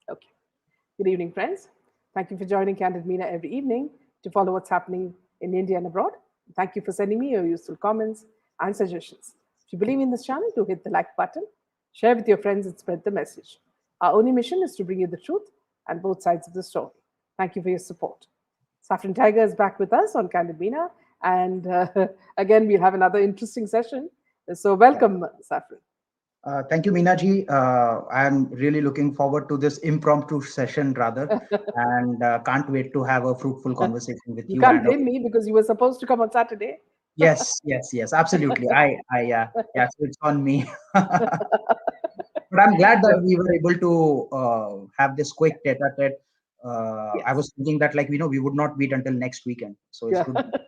Okay. Good evening, friends. Thank you for joining Candid Meena every evening to follow what's happening in India and abroad. Thank you for sending me your useful comments and suggestions. If you believe in this channel, do hit the like button, share with your friends, and spread the message. Our only mission is to bring you the truth and both sides of the story. Thank you for your support. Saffron Tiger is back with us on Candid Meena, and again, we'll have another interesting session. So, Yeah. welcome, Saffron. Thank you, Meena ji. I'm really looking forward to this impromptu session, rather, and can't wait to have a fruitful conversation with You you. can't And blame me because you were supposed to come on Saturday. yes, yes, yes, absolutely. Yeah, so it's on me. But I'm glad that No, we were able to have this quick tete-a-tete. I yes. was thinking that, we would not meet until next weekend, so it's Yeah. good.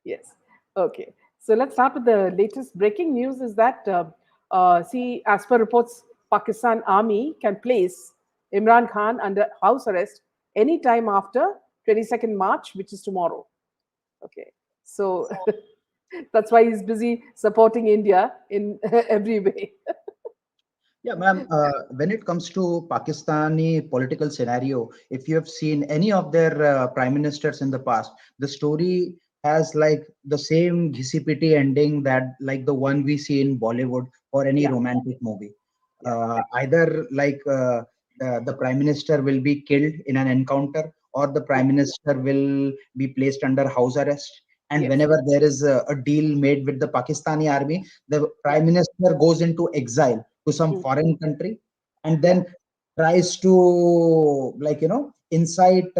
Yes. Okay. So let's start with the latest breaking news is that, see, as per reports, Pakistan Army can place Imran Khan under house arrest anytime after 22nd March, which is tomorrow. Okay. So that's why he's busy supporting India in every way. Yeah, ma'am. When it comes to Pakistani political scenario, if you have seen any of their prime ministers in the past, the story has like the same ghisi ending that like the one we see in Bollywood or any Yeah. romantic movie. Yeah. Either the prime minister will be killed in an encounter, or the Yeah. prime minister will be placed under house arrest. And Yes. whenever there is a deal made with the Pakistani army, the Yeah. prime minister goes into exile to some Mm. foreign country, and Yeah. then tries to incite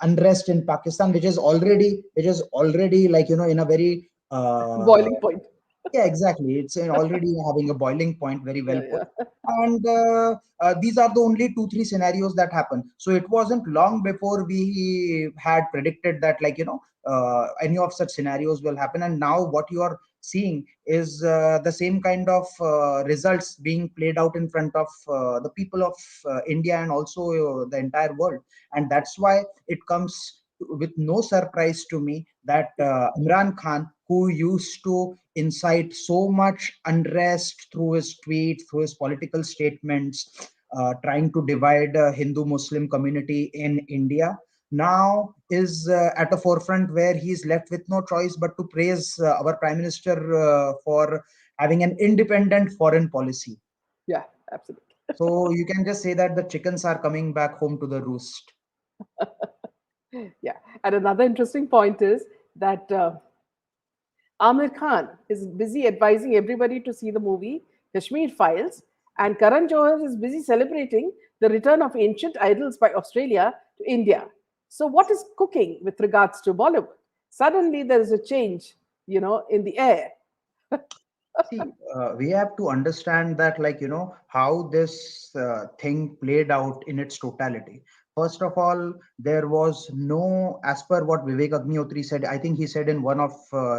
unrest in Pakistan, which is already in a very Boiling point. yeah, exactly. It's already having a boiling point, very well Yeah. put. Yeah. And these are the only two, three scenarios that happen. So it wasn't long before we had predicted that, any of such scenarios will happen. And now what you are seeing is the same kind of results being played out in front of the people of India and also the entire world. And that's why it comes with no surprise to me that Imran Khan, who used to incite so much unrest through his tweets, through his political statements, trying to divide Hindu Muslim community in India, now is at a forefront where he is left with no choice but to praise our Prime Minister for having an independent foreign policy. Yeah. Absolutely. So you can just say that the chickens are coming back home to the roost. Yeah. And another interesting point is that Aamir Khan is busy advising everybody to see the movie Kashmir Files, and Karan Johar is busy celebrating the return of ancient idols by Australia to India. So, what is cooking with regards to Bollywood? Suddenly, there is a change, in the air. See, we have to understand that, how this thing played out in its totality. First of all, there was no, as per what Vivek Agnihotri said, I think he said in one of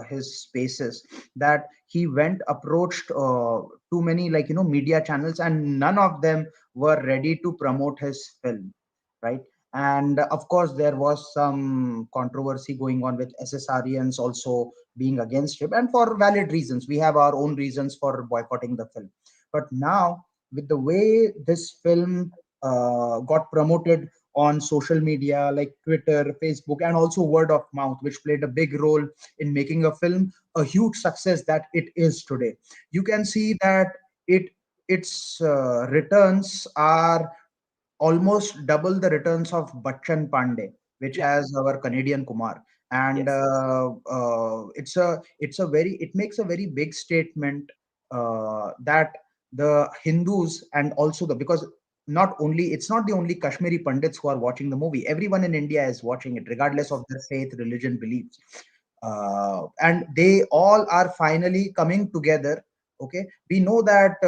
his spaces that he went, approached too many, media channels, and none of them were ready to promote his film, right? And of course, there was some controversy going on with SSRians also being against him, and for valid reasons. We have our own reasons for boycotting the film. But now, with the way this film got promoted on social media like Twitter, Facebook, and also word of mouth, which played a big role in making a film a huge success that it is today, you can see that it its returns are almost double the returns of Bachchan Pandey, which Yeah, has our Canadian Kumar. And yes, it makes a very big statement that the Hindus and also the because not only it's not the only Kashmiri Pandits who are watching the movie. Everyone in India is watching it, regardless yes, of their faith, religion, beliefs, and they all are finally coming together. Okay, we know that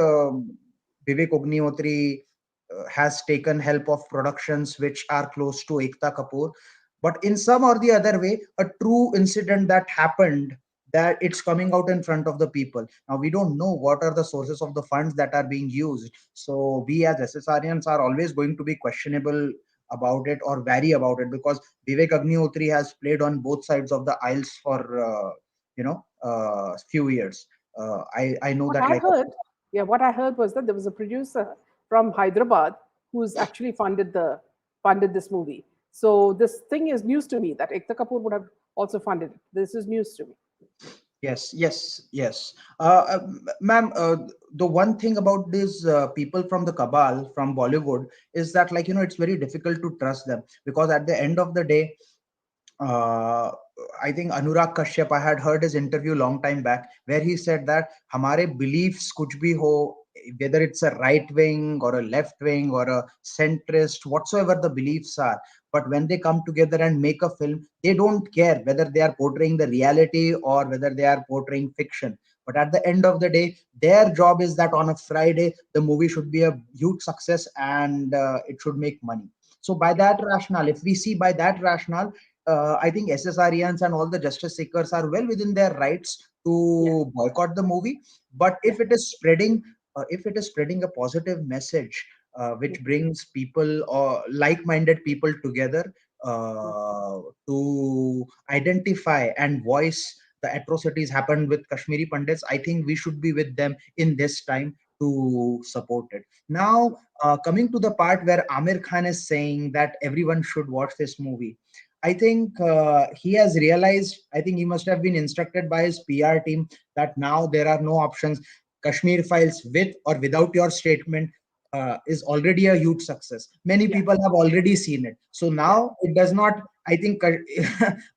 Vivek Ognihotri has taken help of productions which are close to Ekta Kapoor. But in some or the other way, a true incident that happened, that it's coming out in front of the people. Now we don't know what are the sources of the funds that are being used. So we as SSRians are always going to be questionable about it or vary about it, because Vivek Agnihotri has played on both sides of the aisles for few years. I know what that I like heard, yeah, what I heard was that there was a producer from Hyderabad. who's actually funded this movie. So this thing is news to me that Ekta Kapoor would have also funded it. This is news to me. Yes, yes, yes. Ma'am, the one thing about these people from the cabal, from Bollywood, is that, like, it's very difficult to trust them, because at the end of the day, uh, I think Anurag Kashyap, I had heard his interview long time back, where he said that हमारे beliefs कुछ भी हो, whether it's a right wing or a left wing or a centrist, whatsoever the beliefs are, but when they come together and make a film, they don't care whether they are portraying the reality or whether they are portraying fiction. But at the end of the day, their job is that on a Friday, the movie should be a huge success, and it should make money. So by that rationale, if we see by that rationale, I think SSRians and all the justice seekers are well within their rights Yeah, to boycott the movie. But yeah. if it is spreading a positive message, which Mhm, brings people or like-minded people together, mhm. to identify and voice the atrocities happened with Kashmiri Pandits, I think we should be with them in this time to support it. Now, coming to the part where Amir Khan is saying that everyone should watch this movie, I think he has realized, I think he must have been instructed by his PR team that now there are no options. Kashmir Files, with or without your statement, is already a huge success. Many Yeah, people have already seen it. So yeah. now it does not, I think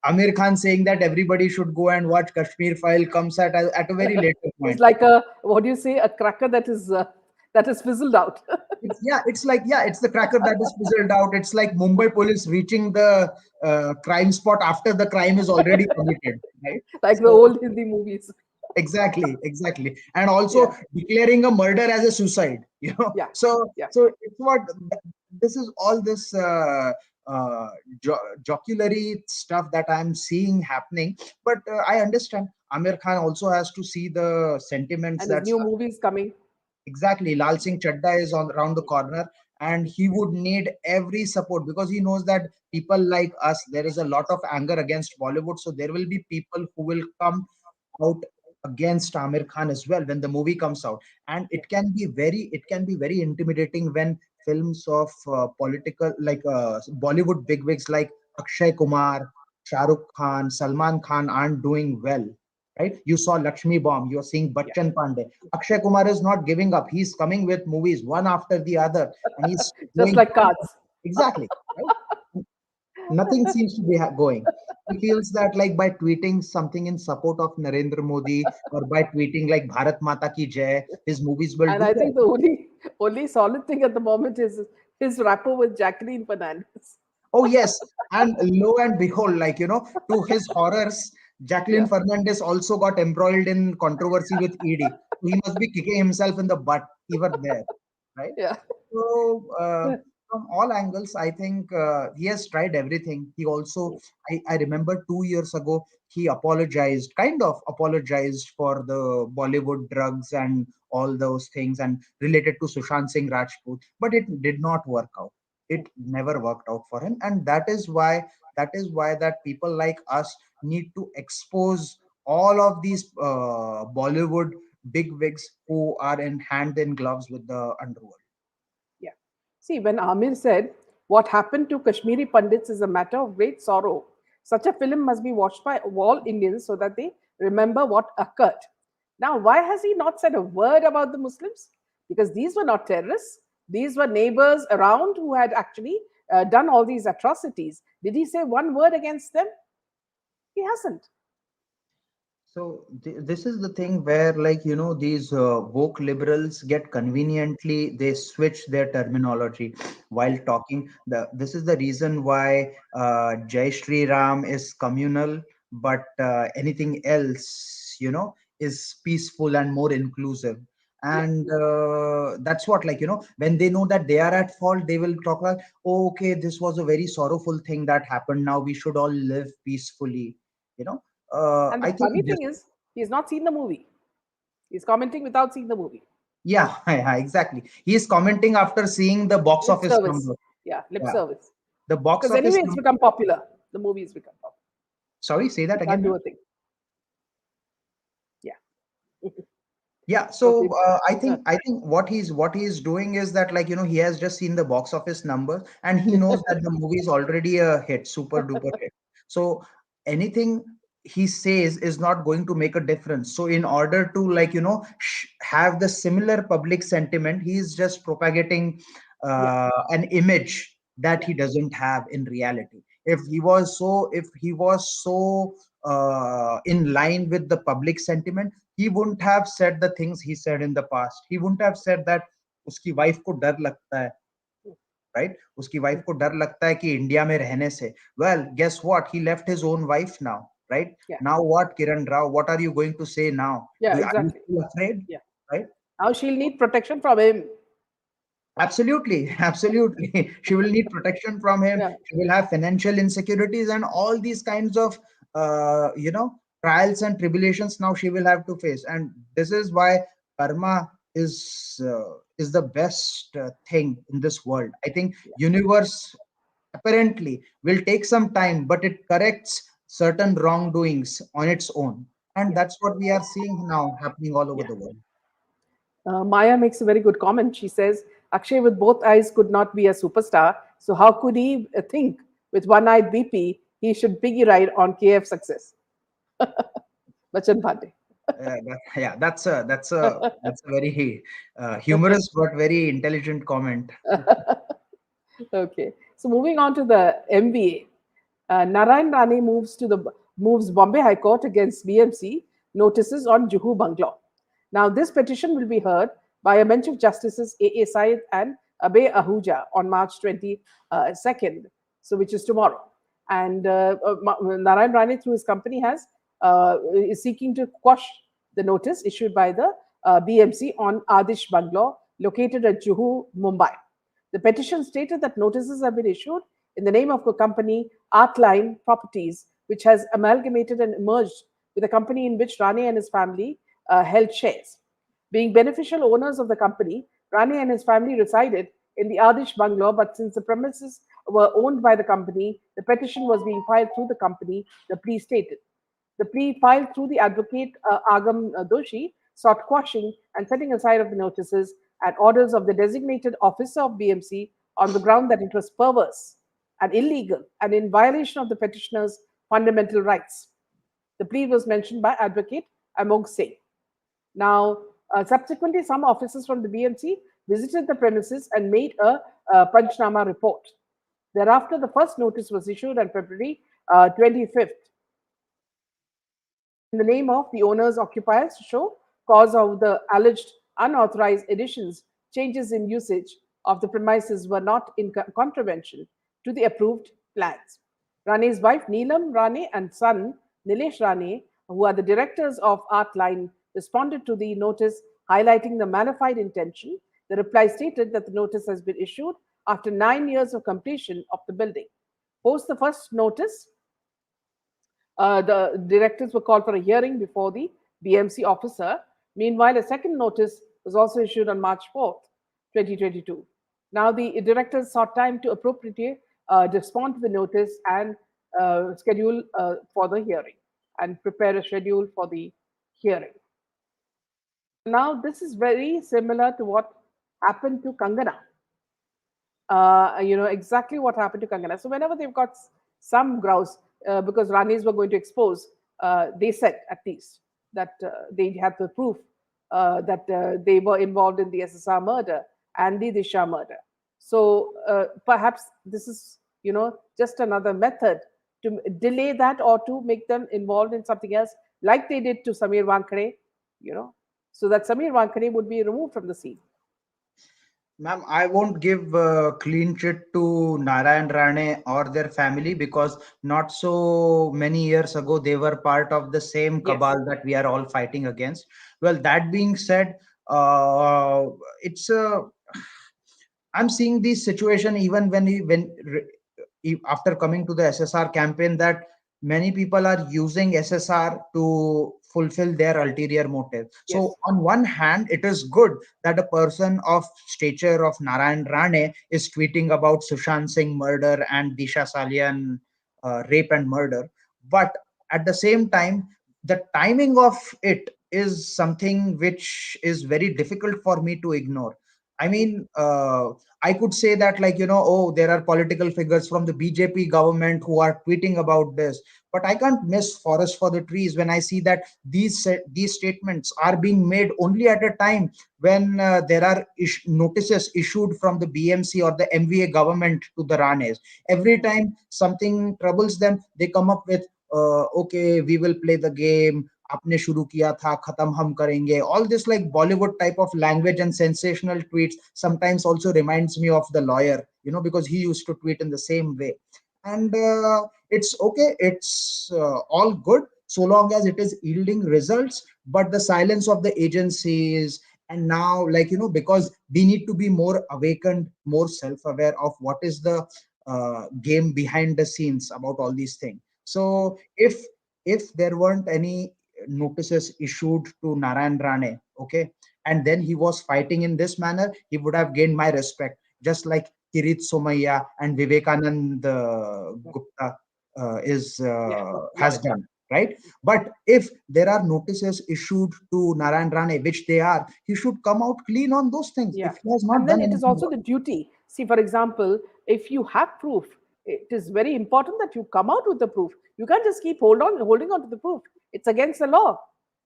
Amir Khan saying that everybody should go and watch Kashmir File comes at a very later It's point. like a, what do you say, a cracker that is fizzled out. It's the cracker that is fizzled out. It's like Mumbai police reaching the crime spot after the crime is already committed, right? Like the So old Hindi movies. exactly, and also Yeah, declaring a murder as a suicide. yeah, So yeah. it's what this is all this uh, jocularity stuff that I'm seeing happening. But I understand Amir Khan also has to see the sentiments And his that's new movies coming. exactly. Lal Singh Chadda is on around the corner, and he would need every support, because he knows that people like us, there is a lot of anger against Bollywood. So there will be people who will come out against Amir Khan as well when the movie comes out, and Yeah, it can be very intimidating when films of political, like Bollywood bigwigs like Akshay Kumar, Shah Rukh Khan, Salman Khan aren't doing well. Right? You saw Lakshmi Bomb. You're seeing yeah. Bachchan Pandey. Akshay Kumar is not giving up. He's coming with movies one after the other, and he's Just doing like cards. exactly. Right? Nothing seems to be going. He feels that, like, by tweeting something in support of Narendra Modi, or by tweeting like Bharat Mata ki Jai, his movies will And do I well. think the only solid thing at the moment is his rapport with Jacqueline Fernandez. Oh yes, and lo and behold, to his horrors, Yeah, Jacqueline Fernandez also got embroiled in controversy with ED. So he must be kicking himself in the butt even there, right? yeah, So yeah. from all angles, I think he has tried everything. He also, I remember 2 years ago, he apologized, kind of apologized for the Bollywood drugs and all those things, and related to Sushant Singh Rajput, but it did not work out. It never worked out for him, and that is why that people like us need to expose all of these Bollywood bigwigs who are in hand in gloves with the underworld. Yeah. See, when Amir said, "What happened to Kashmiri Pandits is a matter of great sorrow. Such a film must be watched by all Indians so that they remember what occurred." Now, why has he not said a word about the Muslims? Because these were not terrorists. These were neighbors around who had actually done all these atrocities. Did he say one word against them? He hasn't. So this is the thing where, like, these woke liberals get conveniently, they switch their terminology while talking. This is the reason why Jai Shri Ram is communal, but anything else, is peaceful and more inclusive. Yeah. And that's what, like, when they know that they are at fault, they will talk like, oh, okay, this was a very sorrowful thing that happened. Now we should all live peacefully. You know, And the I think funny this, thing is, he's not seen the movie. He's commenting without seeing the movie. yeah, yeah, exactly. He is commenting after seeing the box Lip office service. number. Yeah, lip Yeah, service. the box Because office anyway, it's number. become popular. The movie's become popular. Sorry, say He that can't again, do ma'am. a thing. Yeah. Yeah, so Okay. I think what he's doing is that, like, he has just seen the box office numbers and he knows that the movie is already a hit, super duper hit. So anything he says is not going to make a difference. So in order to, like, have the similar public sentiment, he is just propagating Yeah, an image that yeah, he doesn't have in reality. If he was so in line with the public sentiment, he wouldn't have said the things he said in the past. He wouldn't have said that उसकी wife को डर लगता है, right? उसकी wife को डर लगता है कि इंडिया में रहने से. Well, guess what? He left his own wife now, right? yeah, Now what, Kiran Rao? What are you going to say now? yeah, Are you exactly. still afraid, Yeah. right? Now she'll need protection from him. Absolutely, absolutely. She will need protection from him. Yeah, She will have financial insecurities and all these kinds of, trials and tribulations now she will have to face. And this is why karma is the best thing in this world. I think yeah, universe apparently will take some time, but it corrects certain wrongdoings on its own. And yeah, that's what we are seeing now happening all over yeah. the world. Maya makes a very good comment. She says, Akshay with both eyes could not be a superstar. So how could he think with one-eyed BP he should piggy ride on KF success? Bachchan Pandey. Yeah, that's a very humorous but very intelligent comment. Okay. So moving on to the MVA, Narayan Rane moves Bombay High Court against BMC notices on Juhu Bungalow. Now, this petition will be heard by a bench of justices A.A. Syed and Abhay Ahuja on March 22nd, so which is tomorrow. And Narayan Rane, through his company, is seeking to quash the notice issued by the BMC on Adish Bungalow, located at Juhu, Mumbai. The petition stated that notices have been issued in the name of a company, Artline Properties, which has amalgamated and merged with a company in which Rane and his family held shares. Being beneficial owners of the company, Rane and his family resided in the Adish bungalow, but since the premises were owned by the company, the petition was being filed through the company, the plea stated. The plea filed through the advocate Agam Doshi sought quashing and setting aside of the notices and orders of the designated officer of BMC on the ground that it was perverse and illegal and in violation of the petitioner's fundamental rights. The plea was mentioned by advocate Amog Singh. Now, subsequently, some officers from the BMC visited the premises and made a Panchnama report. Thereafter, the first notice was issued on February 25th in the name of the owner's occupiers to show cause of the alleged unauthorized additions, changes in usage of the premises were not in contravention to the approved plans. Rane's wife Neelam Rane and son Nilesh Rane, who are the directors of Artline, responded to the notice highlighting the mala fide intention. The reply stated that the notice has been issued after 9 years of completion of the building. Post the first notice, the directors were called for a hearing before the BMC officer. Meanwhile, a second notice was also issued on March 4th, 2022. Now, the directors sought time to appropriately respond to the notice and schedule for the hearing and prepare a schedule for the hearing. Now, this is very similar to what happened to Kangana. Exactly what happened to Kangana. So whenever they've got some grouse, because Ranis were going to expose, they said at least that they had the proof that they were involved in the SSR murder and the Disha murder. So perhaps this is, just another method to delay that or to make them involved in something else, like they did to Samir Wankare, so that Samir Wankare would be removed from the scene. Ma'am, I won't give clean chit to Narayan Rane or their family because not so many years ago they were part of the same Yes. cabal that we are all fighting against. Well, that being said, uh, it's a. I'm seeing this situation even after coming to the SSR campaign, that many people are using SSR to fulfill their ulterior motive. So Yes. on one hand, it is good that a person of stature of Narayan Rane is tweeting about Sushant Singh murder and Disha Salian rape and murder. But at the same time, the timing of it is something which is very difficult for me to ignore. I mean, I could say that, like, oh, there are political figures from the BJP government who are tweeting about this, but I can't miss forest for the trees when I see that these statements are being made only at a time when there are notices issued from the BMC or the MVA government to the Ranes. Every time something troubles them, they come up with, okay, we will play the game. आपने शुरू किया था, खत्म हम करेंगे. All this like Bollywood type of language and sensational tweets sometimes also reminds me of the lawyer, because he used to tweet in the same way. And it's okay, it's all good so long as it is yielding results. But the silence of the agencies, and now, like, because we need to be more awakened, more self-aware of what is the game behind the scenes about all these things. So if there weren't any notices issued to Narayan Rane, okay, and then he was fighting in this manner, he would have gained my respect, just like Kirit Somaiya and Vivekanand Gupta is has done, right? But if there are notices issued to Narayan Rane, which they are, he should come out clean on those things. Yeah. If he has not And then done it is anything also wrong. the duty. See, for example, if you have proof, it is very important that you come out with the proof. You can't just keep holding on to the proof. It's against the law.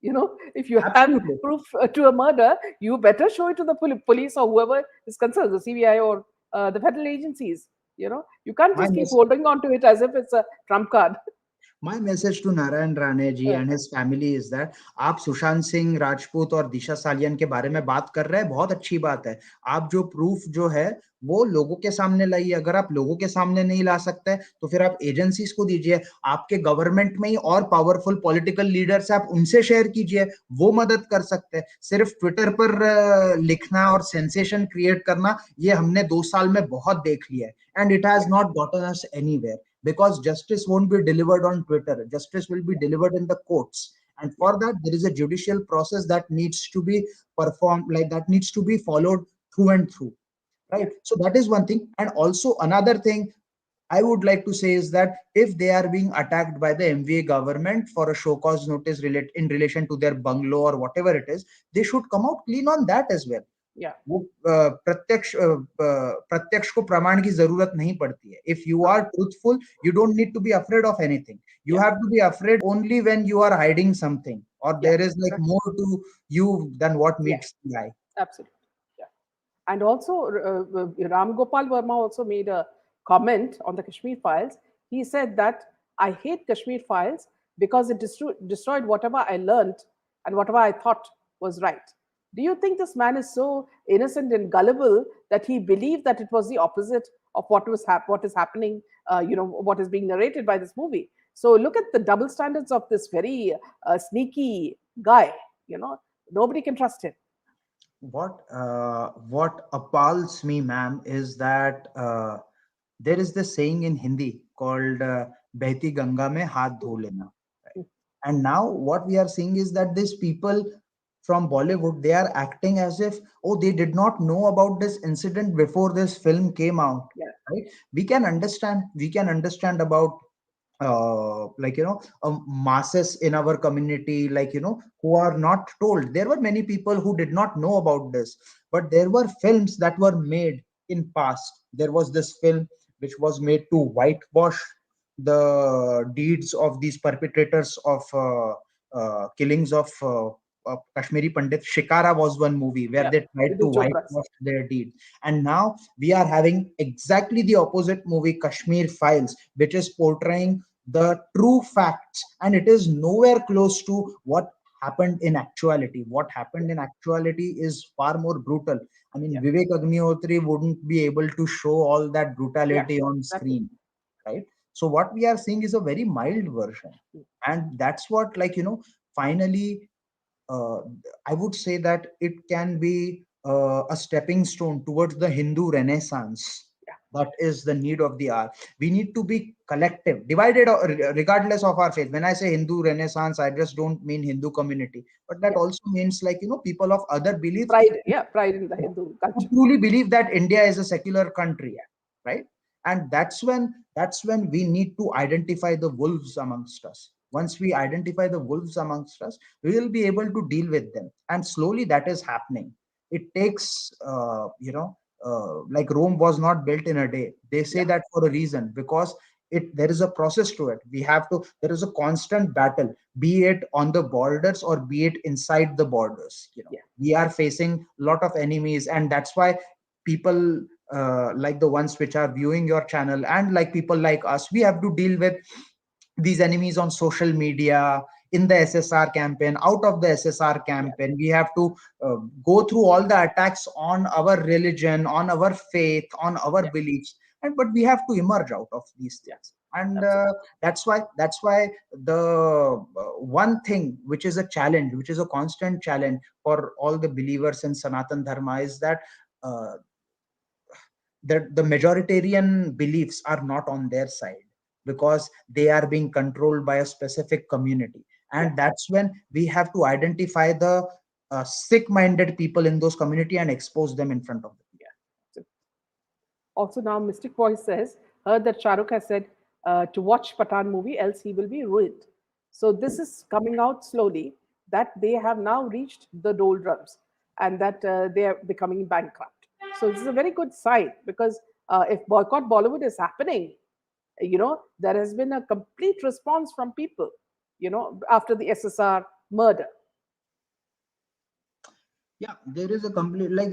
If you have Absolutely. proof to a murder, you better show it to the police or whoever is concerned, the CBI or the federal agencies. You can't My just keep mess- holding on to it as if it's a trump card. My message to Narayan Rane ji and his family is that आप सुशांत सिंह राजपूत और दिशा सालियन के बारे में बात कर रहे हैं, बहुत अच्छी बात है. आप जो प्रूफ जो है वो लोगों के सामने लाइए. अगर आप लोगों के सामने नहीं ला सकते तो फिर आप एजेंसीज को दीजिए. आपके गवर्नमेंट में ही और पावरफुल पॉलिटिकल लीडर्स आप उनसे शेयर कीजिए, वो मदद कर सकते हैं. सिर्फ ट्विटर पर लिखना और सेंसेशन क्रिएट करना, ये हमने 2 साल में बहुत देख लिया है. And it has not gotten us anywhere. Because justice won't be delivered on Twitter. Justice will be delivered in the courts. And for that, there is a judicial process that needs to be performed, like that needs to be followed through and through. Yeah. Right. So that is one thing. And also another thing I would like to say is that if they are being attacked by the MVA government for a show cause notice in relation to their bungalow or whatever it is, they should come out clean on that as well. Yeah. वो प्रत्यक्ष को प्रमाण की जरूरत नहीं पड़ती है. If you are truthful, you don't need to be afraid of anything. You have to be afraid only when you are hiding something, or there is like more to you than what meets the eye. Absolutely. Yeah. And also, Ram Gopal Verma also made a comment on the Kashmir Files. He said that I hate Kashmir Files because it destroyed whatever I learned and whatever I thought was right. Do you think this man is so innocent and gullible that he believed that it was the opposite of what is happening? What is being narrated by this movie. So look at the double standards of this very sneaky guy. Nobody can trust him. What appalls me, ma'am, is that there is this saying in Hindi called "Behti Ganga mein haath dho lena." And now what we are seeing is that these people from Bollywood, they are acting as if, oh, they did not know about this incident before this film came out. Yeah. Right? We can understand about masses in our community, who are not told. There were many people who did not know about this, but there were films that were made in past. There was this film which was made to whitewash the deeds of these perpetrators of killings of Kashmiri Pandit. Shikara was one movie where they tried to whitewash their deed. And now we are having exactly the opposite movie, Kashmir Files, which is portraying the true facts. And it is nowhere close to what happened in actuality. What happened in actuality is far more brutal. I mean, Vivek Agnihotri wouldn't be able to show all that brutality on screen, right? So what we are seeing is a very mild version. And that's what, finally, I would say that it can be a stepping stone towards the Hindu Renaissance. That is the need of the hour. We need to be collective, divided regardless of our faith. When I say Hindu Renaissance, I just don't mean Hindu community, but that also means people of other beliefs. Pride in the Hindu culture. Who truly believe that India is a secular country, right? And that's when we need to identify the wolves amongst us. Once we identify the wolves amongst us, we will be able to deal with them, and slowly that is happening. It takes like Rome was not built in a day. They say Yeah. that for a reason, because there is a process to it. There is a constant battle, be it on the borders or be it inside the borders. Yeah. We are facing a lot of enemies, and that's why people like the ones which are viewing your channel, and like people like us, we have to deal with these enemies on social media, in the SSR campaign, out of the SSR Yeah. campaign. We have to go through all the attacks on our religion, on our faith, on our Yeah. beliefs, and but we have to emerge out of these Yeah. things. And Absolutely. that's why the one thing which is a challenge, which is a constant challenge for all the believers in Sanatan Dharma, is that uh, the majoritarian beliefs are not on their side, because they are being controlled by a specific community. Yeah. And that's when we have to identify the sick minded people in those community and expose them in front of them. Yeah. So also now, Mystic Voice says, heard that Shahrukh has said to watch Pathan movie, else he will be ruined. So this is coming out slowly that they have now reached the doldrums and that they are becoming bankrupt. So this is a very good sign because if boycott Bollywood is happening, there has been a complete response from people, after the SSR murder. Yeah, there is a complete, like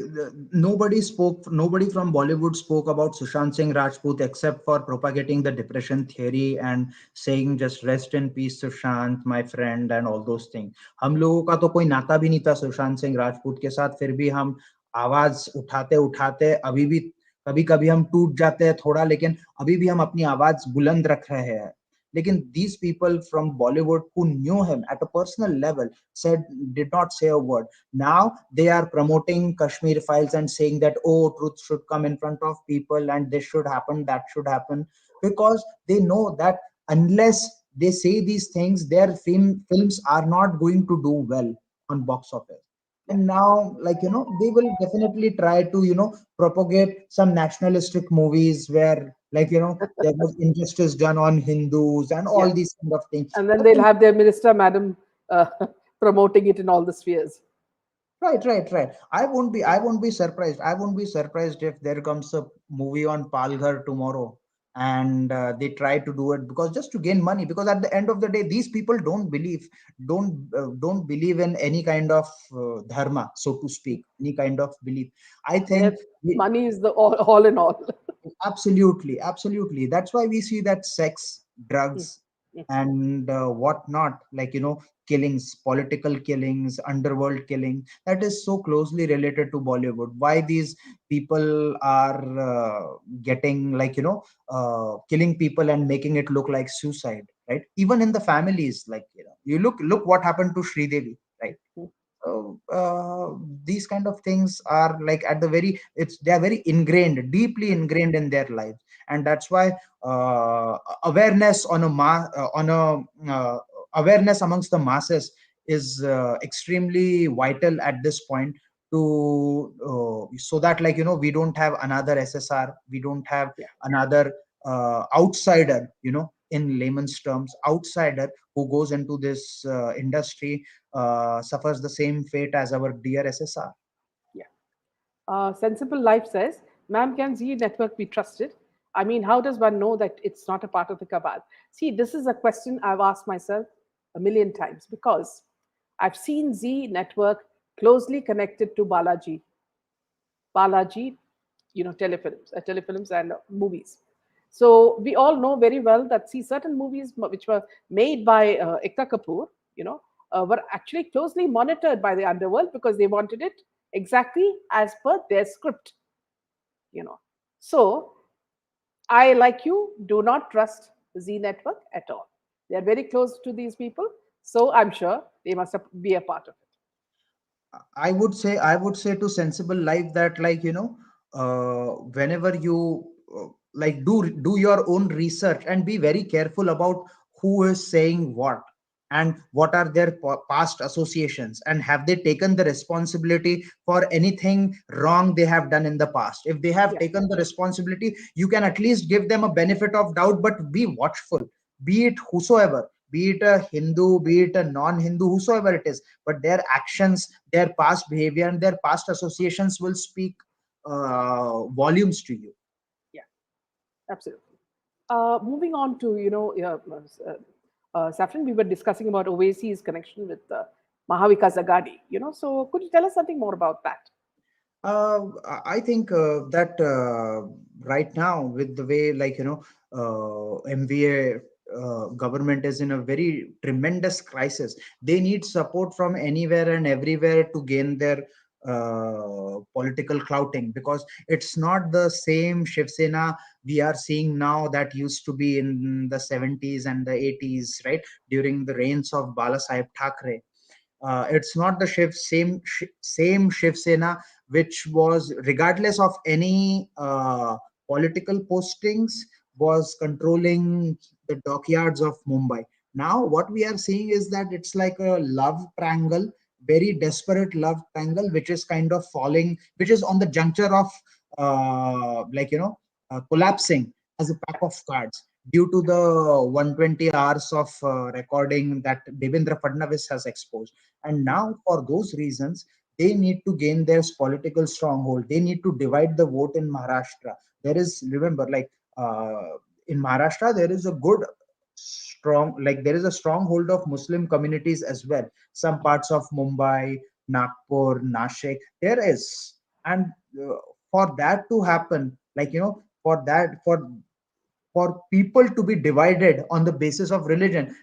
nobody from Bollywood spoke about Sushant Singh Rajput except for propagating the depression theory and saying just rest in peace Sushant, my friend, and all those things. हम लोगों का तो कोई नाता भी नहीं था सुशांत सिंह राजपूत के साथ, फिर भी हम आवाज उठाते उठाते अभी भी कभी कभी हम टूट जाते हैं थोड़ा, लेकिन अभी भी हम अपनी आवाज बुलंद रख रहे हैं. Lekin these people from Bollywood who knew him at a personal level did not say a word. Now they are promoting Kashmir Files and saying that, oh, truth should come in front of people and this should happen, that should happen, because they know that unless they say these things, their films are not going to do well on box office. Yeah. And now, like, they will definitely try to, propagate some nationalistic movies where, like, there was injustice done on Hindus and all Yeah. these kind of things. And then But they'll then, have their minister, madam, uh, promoting it in all the spheres. right. I won't be surprised. I won't be surprised if there comes a movie on Palghar tomorrow, and they try to do it because just to gain money. Because at the end of the day, these people don't believe in any kind of dharma, so to speak, any kind of belief. I think Their money is the all in all. absolutely. That's why we see that sex, Mm, drugs, mm. and whatnot, like killings, political killings, underworld killing, that is so closely related to Bollywood. Why these people are getting, like, killing people and making it look like suicide, right? Even in the families, like, you look what happened to Sridevi, right? Mm. These kind of things are like at the very, they are very ingrained, deeply ingrained in their lives. And that's why awareness on a awareness amongst the masses is extremely vital at this point, to so that, like, we don't have another SSR, we don't have Yeah. another outsider, in layman's terms, outsider who goes into this industry, suffers the same fate as our dear SSR. Yeah. Sensible Life says, ma'am, can Z network be trusted? I mean, how does one know that it's not a part of the cabal? See, this is a question I've asked myself a million times because I've seen Z network closely connected to Balaji, telefilms and movies. So we all know very well that see certain movies which were made by Ekta Kapoor, were actually closely monitored by the underworld because they wanted it exactly as per their script. You know, so I, like you, do not trust Z Network at all. They are very close to these people, so I'm sure they must be a part of it. I would say to Sensible Life that, like, whenever you like do your own research and be very careful about who is saying what, and what are their past associations, and have they taken the responsibility for anything wrong they have done in the past. If they have Yeah, taken the responsibility, you can at least give them a benefit of doubt, but be watchful, be it whosoever. be it a Hindu, be it a non-Hindu, whosoever it is, but their actions, their past behavior, and their past associations will speak volumes to you. Yeah, absolutely. Moving on to, Saffron, we were discussing about Oasis connection with Mahavikas Agadi, so could you tell us something more about that? I think that right now, with the way, MVA government is in a very tremendous crisis, they need support from anywhere and everywhere to gain their political clouting, because it's not the same Shiv Sena we are seeing now that used to be in the 70s and the 80s, right, during the reigns of Bala Sahib Thackeray. It's not the same Shiv Sena which was, regardless of any political postings, was controlling the dockyards of Mumbai. Now, what we are seeing is that it's like a love triangle, very desperate love triangle, which is kind of falling, which is on the juncture of collapsing as a pack of cards due to the 120 hours of recording that Devendra Fadnavis has exposed. And now, for those reasons, they need to gain their political stronghold. They need to divide the vote in Maharashtra. There is, remember, in Maharashtra, there is a good, strong, there is a stronghold of Muslim communities as well. Some parts of Mumbai, Nagpur, Nashik, there is. And for that to happen, for people to be divided on the basis of religion,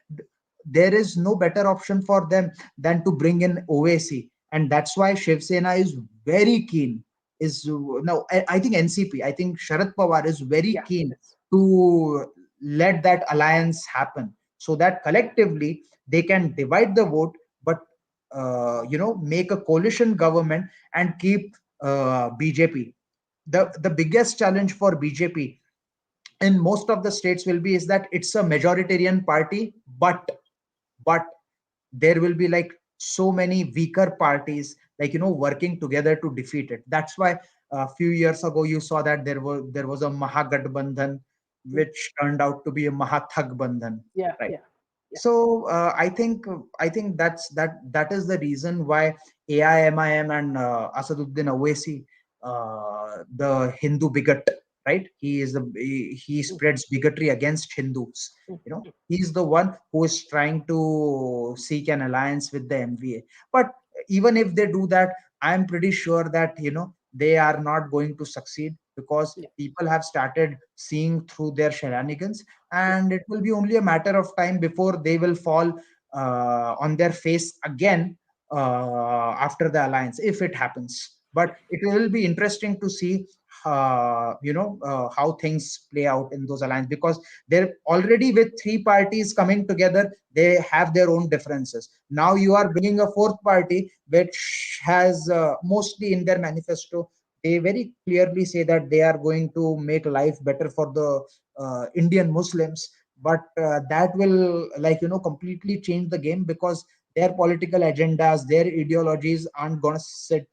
there is no better option for them than to bring in OAC. And that's why Shiv Sena is very keen. Is no, I think NCP, I think Sharad Pawar is very Yeah, keen yes. to let that alliance happen, so that collectively they can divide the vote, but make a coalition government and keep BJP. The biggest challenge for BJP in most of the states will be is that it's a majoritarian party, but there will be like so many weaker parties, working together to defeat it. That's why a few years ago you saw that there was a Mahagatbandhan, Mm. which turned out to be a Mahathakbandhan, Yeah, right? yeah, yeah, So I think that is the reason why AIMIM and Asaduddin Owaisi, the Hindu bigot, right? He mm, spreads bigotry against Hindus. mm, mm. He's the one who is trying to seek an alliance with the MVA. But even if they do that, I'm pretty sure that they are not going to succeed, because Yeah, people have started seeing through their shenanigans, yeah, and it will be only a matter of time before they will fall on their face again after the alliance, if it happens. yeah, But it will be interesting to see how things play out in those alliances, because they're already with three parties coming together, they have their own differences. Now you are bringing a fourth party, which has mostly in their manifesto, they very clearly say that they are going to make life better for the Indian Muslims. But that will, completely change the game, because their political agendas, their ideologies aren't going to sit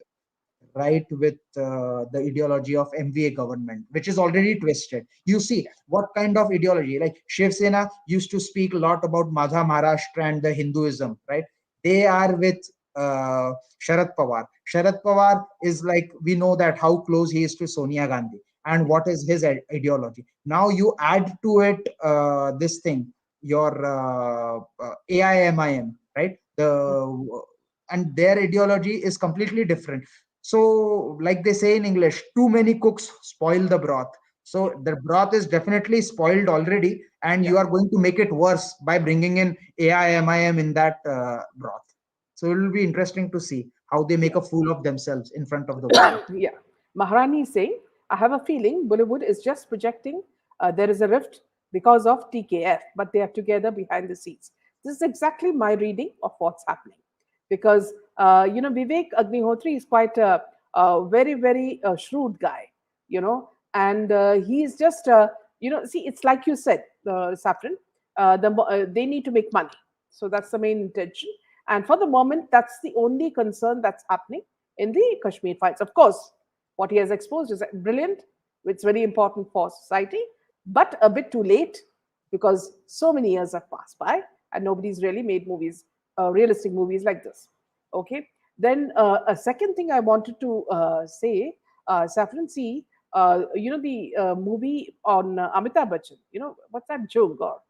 right with the ideology of MVA government, which is already twisted. You see yeah, what kind of ideology, like Shiv Sena used to speak a lot about Madha Maharashtra and the Hinduism, right? They are with Sharad Pawar. Sharad Pawar is, like, we know that how close he is to Sonia Gandhi, and yeah, what is his ideology. Now you add to it this thing, your AIMIM, right? mm, And their ideology is completely different. So, like they say in English, too many cooks spoil the broth. yeah, So the broth is definitely spoiled already, and yeah, you are going to make it worse by bringing in AIMIM in that broth. So it will be interesting to see how they make yeah. a fool of themselves in front of the world. Yeah. Maharani is saying, I have a feeling Bollywood is just projecting there is a rift because of TKF, but they are together behind the scenes. This is exactly my reading of what's happening. Because, Vivek Agnihotri is quite a very, very shrewd guy, and he's just, see, it's like you said, Saffron, they need to make money. So that's the main intention. And for the moment, that's the only concern that's happening in the Kashmir Files. Of course, what he has exposed is brilliant, it's very important for society, but a bit too late because so many years have passed by. and nobody's really made movies, realistic movies like this. Okay. Then a second thing I wanted to say, Saffron, see, the movie on Amitabh Bachchan, what's that, Jung or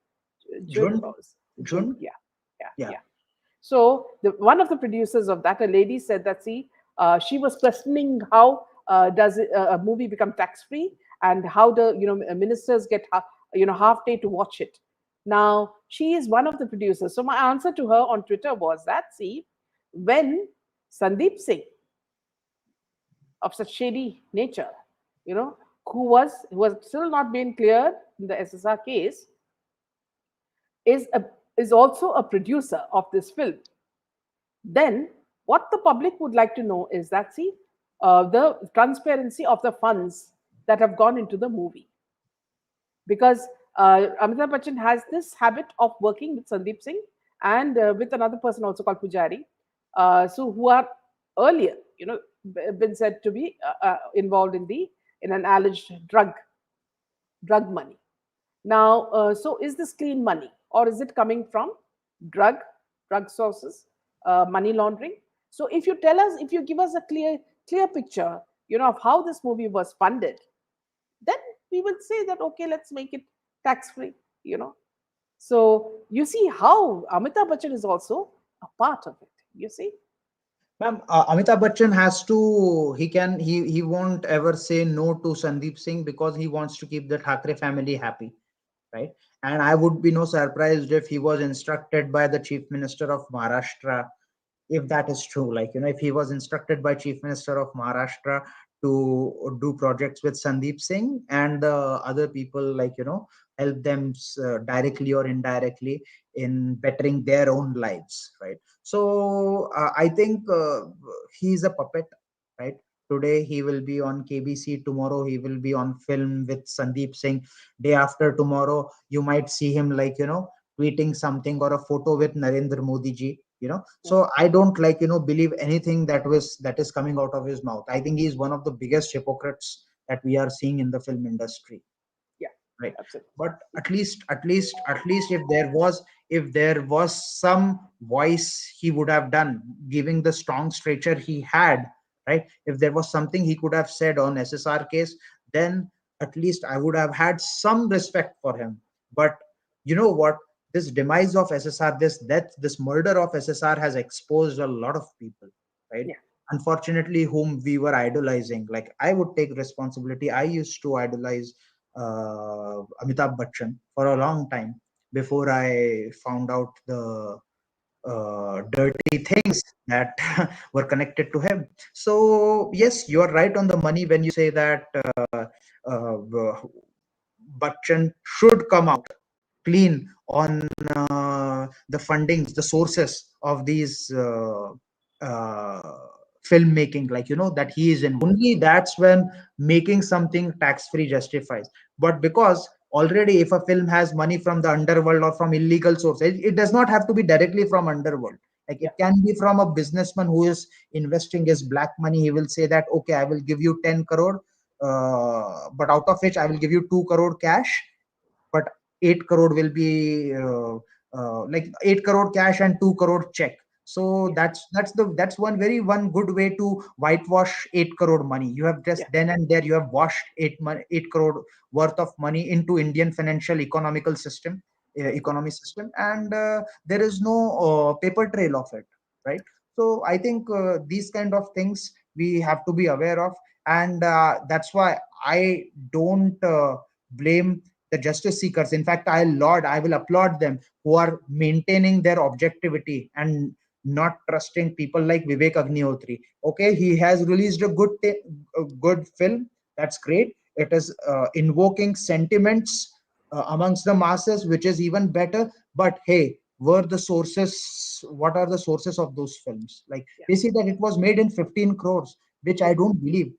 Jung Jun, or Jung? Jun, Yeah, yeah, yeah. yeah. So one of the producers of that, a lady, said that, see, she was questioning how does a movie become tax free, and how the ministers get half day to watch it. Now she is one of the producers. So my answer to her on Twitter was that, see, when Sandeep Singh, of such shady nature, you know, who was still not been cleared in the SSR case, is a, is also a producer of this film, then what the public would like to know is that, see, the transparency of the funds that have gone into the movie. Because Amitabh Bachchan has this habit of working with Sandeep Singh and with another person also called Pujari, so who are earlier, been said to be involved in an alleged drug money. Now, so is this clean money, or is it coming from drug, drug sources, money laundering? So if you tell us, if you give us a clear picture, of how this movie was funded, then we will say that, okay, let's make it tax free. So you see how Amitabh Bachchan is also a part of it. You see, Ma'am, Amitabh Bachchan has to, he won't ever say no to Sandeep Singh because he wants to keep the Thackeray family happy, right? And I would be no surprised if he was instructed by the Chief Minister of Maharashtra, if that is true, like, if he was instructed by Chief Minister of Maharashtra to do projects with Sandeep Singh and the other people, like, help them directly or indirectly in bettering their own lives, right? So I think he's a puppet, right? Today he will be on KBC, tomorrow he will be on film with Sandeep Singh, day after tomorrow you might see him, like, tweeting something or a photo with Narendra Modi ji, so I don't, like, believe anything that is coming out of his mouth. I think he is one of the biggest hypocrites that we are seeing in the film industry, yeah, right? absolutely. But at least if there was some voice he would have done, giving the strong stature he had, right? If there was something he could have said on SSR case, then at least I would have had some respect for him. But you know what, this demise of SSR, this death, this murder of SSR has exposed a lot of people, right? Yeah, Unfortunately, whom we were idolizing. Like, I would take responsibility. I used to idolize Amitabh Bachchan for a long time before I found out the dirty things that were connected to him. So yes, you are right on the money when you say that Bachchan should come out clean on the fundings, the sources of these uh, filmmaking, like, that he is in. Only that's when making something tax free justifies. But because already, if a film has money from the underworld or from illegal sources, it does not have to be directly from underworld. Like, yeah, it can be from a businessman who is investing his black money. He will say that, okay, I will give you 10 crore, but out of which I will give you 2 crore cash, but 8 crore will be like 8 crore cash and 2 crore check. So yeah, that's one good way to whitewash 8 crore money. You have just yeah, then and there, you have washed 8 crore worth of money into Indian financial economical system, yeah, economy system, and there is no paper trail of it, right? So I think these kind of things we have to be aware of, and that's why I don't blame the justice seekers. In fact, I will applaud them who are maintaining their objectivity and not trusting people like Vivek Agnihotri. Okay, he has released a good film. That's great. It is invoking sentiments amongst the masses, which is even better. But hey, were the sources? What are the sources of those films? Like, yeah, they say that it was made in 15 crores, which yeah, I don't believe.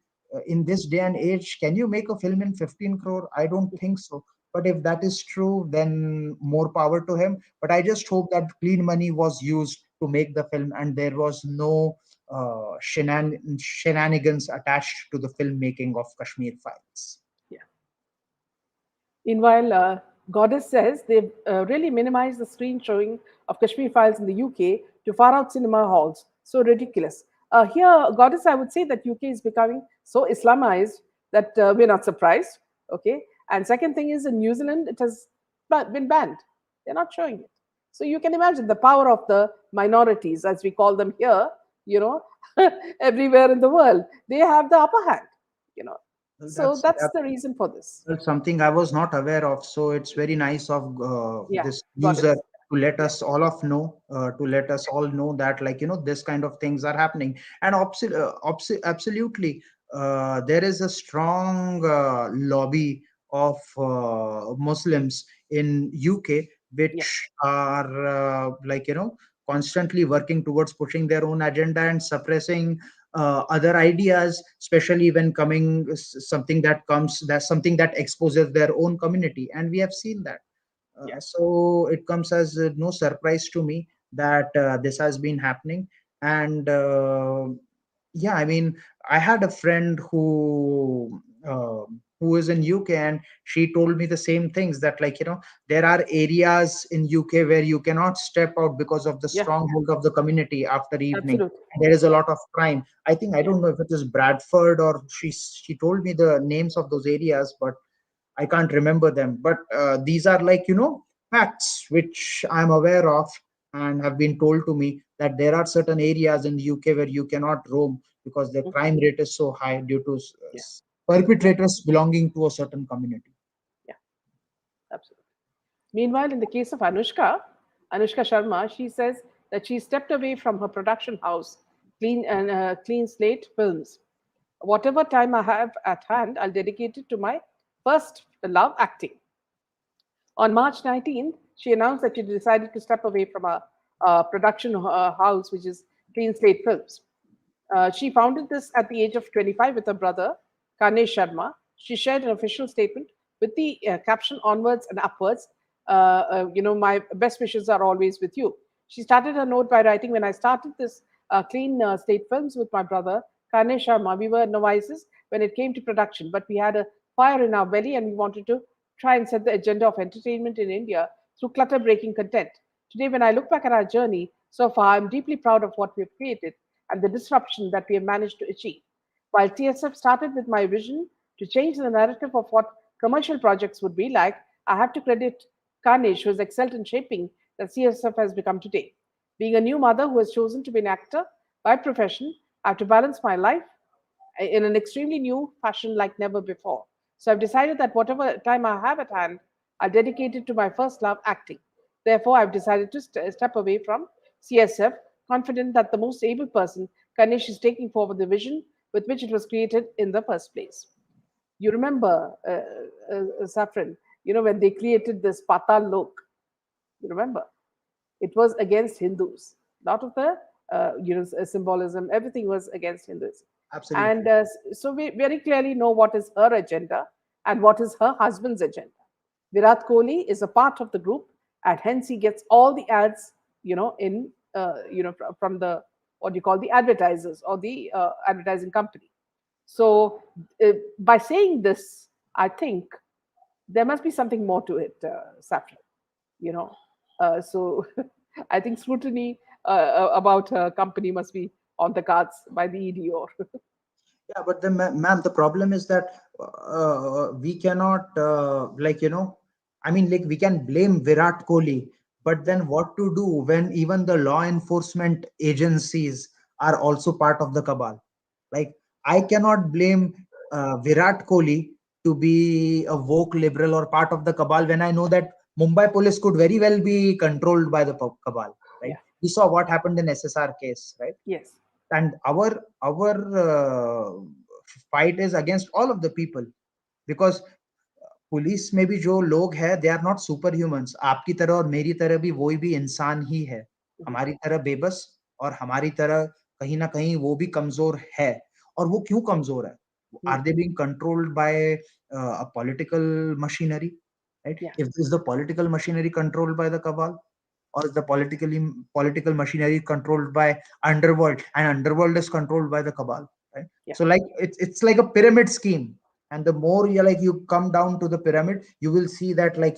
In this day and age, can you make a film in 15 crore? I don't think so. But if that is true, then more power to him. But I just hope that clean money was used to make the film and there was no shenanigans attached to the filmmaking of Kashmir Files. yeah. Meanwhile, Goddess says they've really minimized the screen showing of Kashmir Files in the UK to far out cinema halls. So ridiculous. Here, Goddess, I would say that UK is becoming so Islamized that we're not surprised. Okay. And second thing is in New Zealand, it has been banned. They're not showing it. So you can imagine the power of the minorities, as we call them here, you know, everywhere in the world. They have the upper hand, you know. Well, So that's the reason for this. well, something I was not aware of. So it's very nice of Yeah, this user Goddess. to let Yeah, us all of know, to let us all know that, like, this kind of things are happening. And absolutely, there is a strong lobby of Muslims in UK, yeah, which are constantly working towards pushing their own agenda and suppressing other ideas, especially when coming something that comes, that's something that exposes their own community, and we have seen that. yeah. So it comes as no surprise to me that this has been happening. And yeah, I mean, I had a friend who is in UK, and she told me the same things, that, like, there are areas in UK where you cannot step out because of the Yeah, stronghold of the community after evening. absolutely. There is a lot of crime. I think, I Yeah. don't know if it is Bradford, or she told me the names of those areas, but I can't remember them. But these are, like, facts which I'm aware of, and have been told to me that there are certain areas in the UK where you cannot roam because the Mhm. crime rate is so high due to Yeah, perpetrators belonging to a certain community. yeah, absolutely. Meanwhile, in the case of Anushka Sharma, she says that she stepped away from her production house, Clean Slate Films. Whatever time I have at hand, I'll dedicate it to my first love, acting. On March 19th, she announced that she decided to step away from a production house, which is Clean Slate Films. She founded this at the age of 25 with her brother, Kanesh Sharma. She shared an official statement with the caption onwards and upwards. My best wishes are always with you. She started her note by writing, when I started this Clean Slate Films with my brother, Kanesh Sharma, we were novices when it came to production, but we had a fire in our belly and we wanted to try and set the agenda of entertainment in India through clutter breaking content. Today, when I look back at our journey so far, I'm deeply proud of what we've created and the disruption that we have managed to achieve. While TSF started with my vision to change the narrative of what commercial projects would be like, I have to credit Karnish, who has excelled in shaping that CSF has become today. Being a new mother who has chosen to be an actor by profession, I have to balance my life in an extremely new fashion like never before. So I've decided that whatever time I have at hand, I'll dedicate it to my first love, acting. Therefore, I've decided to step away from CSF, confident that the most able person, Ganesh, is taking forward the vision with which it was created in the first place. You remember, Saffron, when they created this Patal Lok, you remember? It was against Hindus. A lot of the symbolism, everything was against Hinduism. And Absolutely. so we very clearly know what is her agenda and what is her husband's agenda. Virat Kohli is a part of the group, and hence he gets all the ads, in from the what you call the advertisers or the advertising company. So by saying this, I think there must be something more to it, Saffron. You know, so I think scrutiny about her company must be on the cards by the ED or Yeah, but then, ma'am, the problem is that we cannot, I mean, like, we can blame Virat Kohli, but yeah, then what to do when even the law enforcement agencies are also part of the cabal? Like, I cannot blame Virat Kohli to be a woke liberal or part of the cabal when I know that Mumbai police could very well be controlled by the cabal, right? yeah, We saw what happened in SSR case, right? yes, And our fight is against all of the people, because police में भी जो लोग हैं they are not super humans, आपकी तरह और मेरी तरह भी वही भी इंसान ही है, mhm, हमारी तरह बेबस, और हमारी तरह कहीं ना कहीं वो भी कमजोर है। और वो क्यों कमजोर है? mhm, are they being controlled by a political machinery, right? yeah, if is the political machinery controlled by the cabal, or is the political machinery controlled by underworld, and underworld is controlled by the cabal, right? yeah, So, like, it's like a pyramid scheme, and the more you, like, you come down to the pyramid, you will see that, like,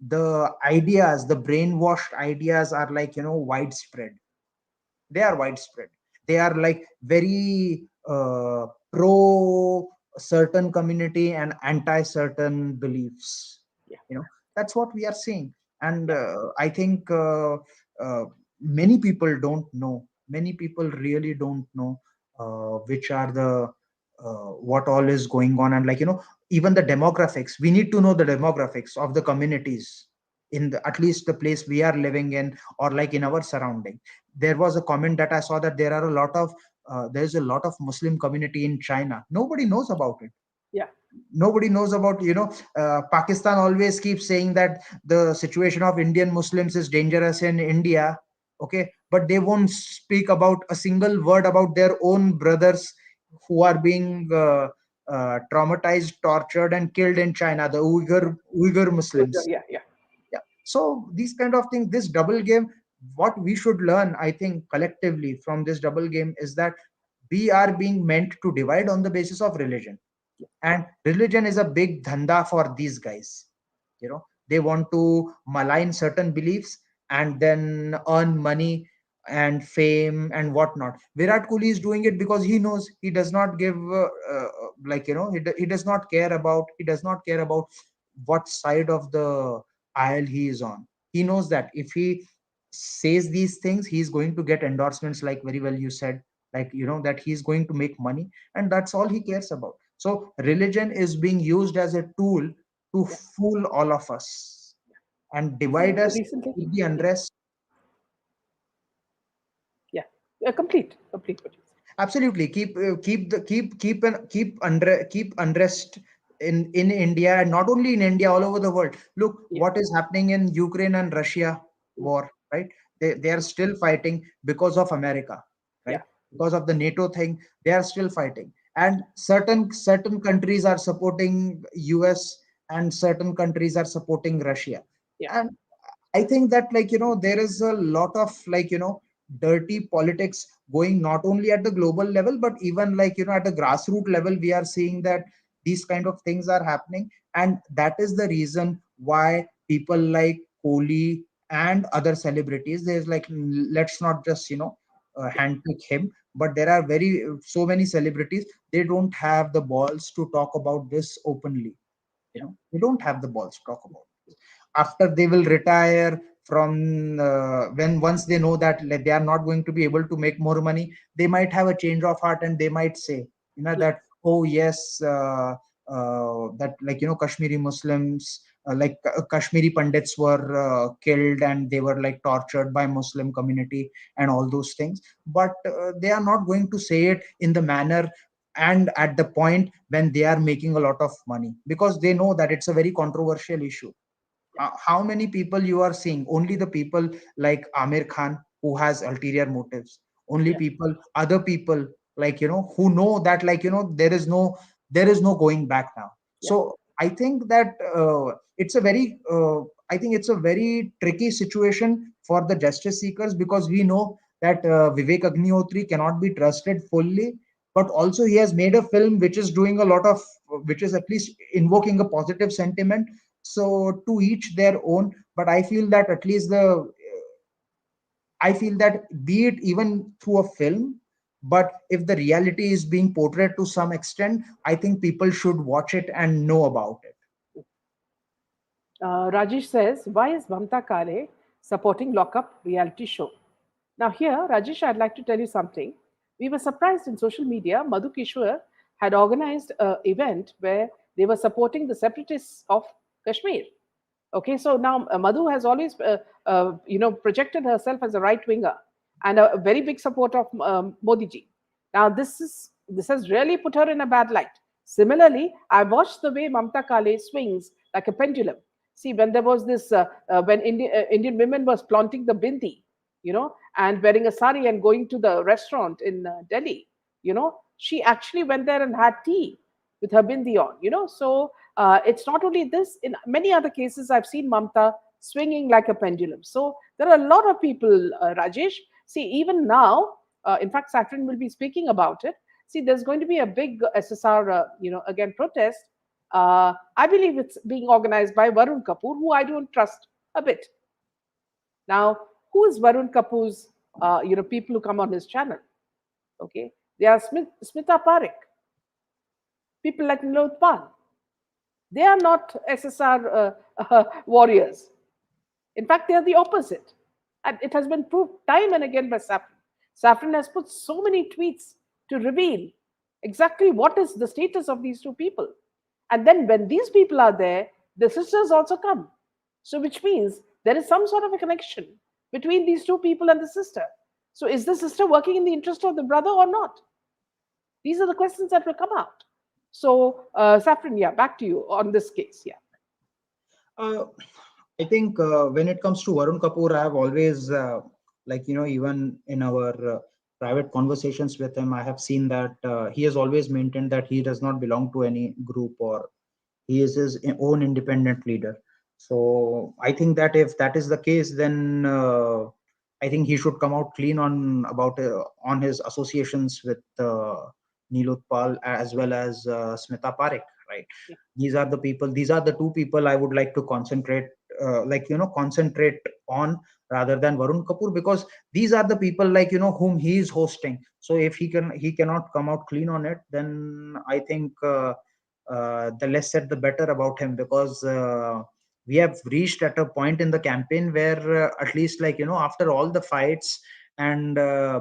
the ideas, the brainwashed ideas are like, widespread. They are widespread. They are like very pro certain community and anti certain beliefs. Yeah, That's what we are seeing. And yeah, I think uh, many people don't know. Many people really don't know which are the what all is going on. And like, even the demographics, we need to know the demographics of the communities in at least the place we are living in, or like in our surrounding. There was a comment that I saw that there's a lot of Muslim community in China. Nobody knows about it. yeah, Nobody knows about, Pakistan always keeps saying that the situation of Indian Muslims is dangerous in India. Okay, but they won't speak about a single word about their own brothers who are being traumatized, tortured, and killed in China, the Uyghur Muslims. yeah, yeah, Yeah, so these kind of things, this double game, what we should learn, I think, collectively from this double game is that we are being meant to divide on the basis of religion. And religion is a big dhanda for these guys. They want to malign certain beliefs and then earn money and fame and whatnot. Virat Kohli is doing it because he knows he does not give he does not care about what side of the aisle he is on. He knows that if he says these things, he's going to get endorsements, like very well you said, like, that he's going to make money, and that's all he cares about. So religion is being used as a tool to yeah. fool all of us and divide See, us recently, with the yeah, unrest. yeah, yeah, complete what you said. Absolutely, keep unrest in India, and not only in India, all over the world. Look Yeah, what is happening in Ukraine and Russia mm, war, right? They are still fighting because of America, yeah, right? Because of the NATO thing, they are still fighting. And certain countries are supporting US, and certain countries are supporting Russia. yeah, And I think that, like, there is a lot of, like, dirty politics going not only at the global level, but even, like, at the grassroots level. We are seeing that these kind of things are happening. And that is the reason why people like Kohli and other celebrities, there's like, let's not just, yeah, handpick him, but there are so many celebrities, they don't have the balls to talk about this openly. They don't have the balls to talk about this. After they will retire from, when once they know that, like, they are not going to be able to make more money, they might have a change of heart, and they might say, yeah, that, oh yes, that, like, Kashmiri Muslims, Kashmiri Pandits were killed, and they were like tortured by Muslim community and all those things. But they are not going to say it in the manner and at the point when they are making a lot of money, because they know that it's a very controversial issue. How many people you are seeing? Only the people like Amir Khan, who has ulterior motives. Only yeah, people, other people, like, who know that, like, there is no going back now. yeah, So I think that I think it's a very tricky situation for the justice seekers, because we know that Vivek Agnihotri cannot be trusted fully, but also he has made a film which is doing a lot of, which is at least invoking a positive sentiment. So to each their own, but I feel that be it even through a film, but if the reality is being portrayed to some extent, I think people should watch it and know about it. Rajesh says, why is Mamta Kale supporting lockup reality show? Now, here, Rajesh, I'd like to tell you something. We were surprised in social media. Madhu Kishore had organized an event where they were supporting the separatists of Kashmir. Okay, so now Madhu has always, projected herself as a right winger and a very big supporter of Modi ji. Now, this has really put her in a bad light. Similarly, I watched the way Mamta Kale swings like a pendulum. See, when there was this, when Indian women was flaunting the bindi, and wearing a sari and going to the restaurant in Delhi, she actually went there and had tea with her bindi on, So it's not only this, in many other cases, I've seen Mamta swinging like a pendulum. So there are a lot of people, Rajesh. See, even now, in fact, Saffron will be speaking about it. See, there's going to be a big SSR, again, protest. I believe it's being organized by Varun Kapoor, who I don't trust a bit. Now, who is Varun Kapoor's, people who come on his channel? Okay, they are Smita Parekh, people like Nilot Pal. They are not SSR warriors. In fact, they are the opposite. And it has been proved time and again by Saffron. Saffron has put so many tweets to reveal exactly what is the status of these two people. And then when these people are there, the sisters also come. So, which means there is some sort of a connection between these two people and the sister. So, is the sister working in the interest of the brother or not? These are the questions that will come out. So, Saffron, yeah, back to you on this case. Yeah. Uh, I think when it comes to Varun Kapoor, I have always, even in our private conversations with him, I have seen that he has always maintained that he does not belong to any group, or he is his own independent leader. So I think that if that is the case, then I think he should come out clean on his associations with Nilot Pal as well as Smita Parekh. Right? Yeah. These are the people. These are the two people I would like to concentrate on rather than Varun Kapoor, because these are the people whom he is hosting. So if he cannot come out clean on it, then I think. The less said the better about him, because we have reached at a point in the campaign where at least after all the fights and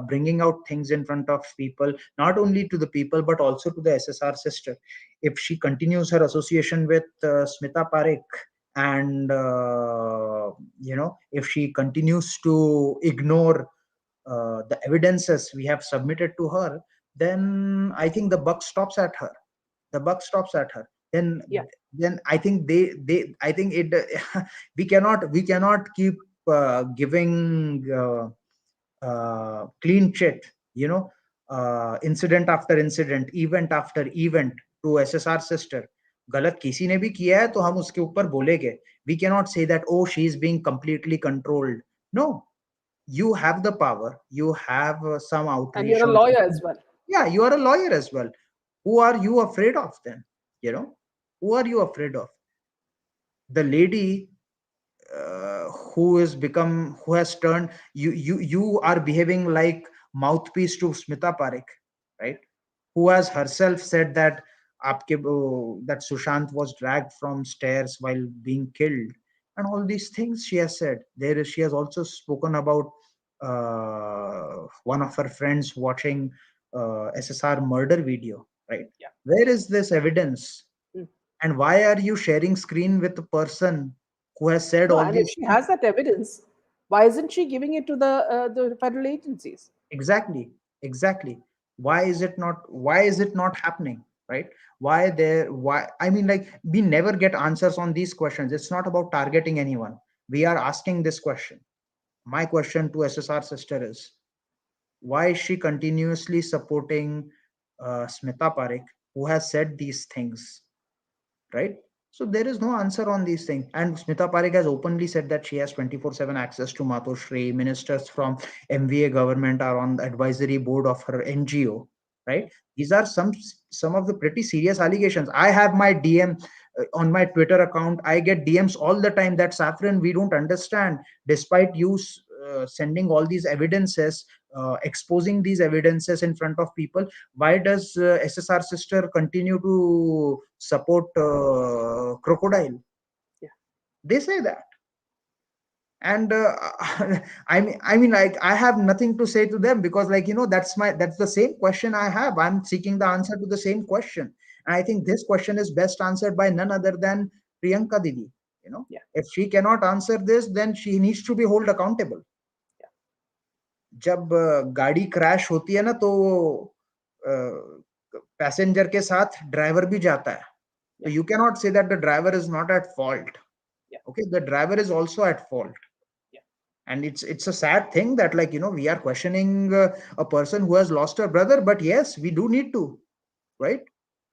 bringing out things in front of people, not only to the people but also to the SSR sister, if she continues her association with Smita Parekh, and if she continues to ignore the evidences we have submitted to her, then I think the buck stops at her. then Yeah. then I think they I think it we cannot keep giving clean chit, incident after incident, event after event to SSR sister. गलत किसी ने भी किया है तो हम उसके ऊपर बोलेंगे. We cannot say that, oh, she is being completely controlled. No, you have the power, you have some And outreach you're a on lawyer social. as well. Yeah, you are a lawyer as well. Who are you afraid of then? you know who are you afraid of? The lady who has turned you are behaving like mouthpiece to Smita Parekh, right? Who has herself said that that Sushant was dragged from stairs while being killed, and all these things she has said. She has also spoken about one of her friends watching SSR murder video, right? Yeah. Where is this evidence? Mm. And why are you sharing screen with a person who has said No, all and if these she things? has that evidence, why isn't she giving it to the federal agencies? Exactly. Why is it not happening, right? Why I mean, like, we never get answers on these questions. It's not about targeting anyone. We are asking this question. My question to SSR sister is, why is she continuously supporting Smita Parekh, who has said these things, right? So there is no answer on these things. And Smita Parekh has openly said that she has 24/7 access to Matoshri. Ministers from MVA government are on the advisory board of her NGO, right? These are some of the pretty serious allegations. I have my DM on my Twitter account. I get DMs all the time that, Saffron, we don't understand. Despite you sending all these evidences, exposing these evidences in front of people, why does SSR sister continue to support crocodile? Yeah. They say that. And I mean, like, I have nothing to say to them, because, that's the same question I have. I'm seeking the answer to the same question, and I think this question is best answered by none other than Priyanka Didi. Yeah. If she cannot answer this, then she needs to be held accountable. Yeah. जब गाड़ी crash होती है ना, तो passenger के साथ driver भी जाता है. So Yeah. you cannot say that the driver is not at fault. Yeah. Okay, the driver is also at fault. Yeah. And it's a sad thing that, we are questioning a person who has lost her brother, but yes, we do need to, right?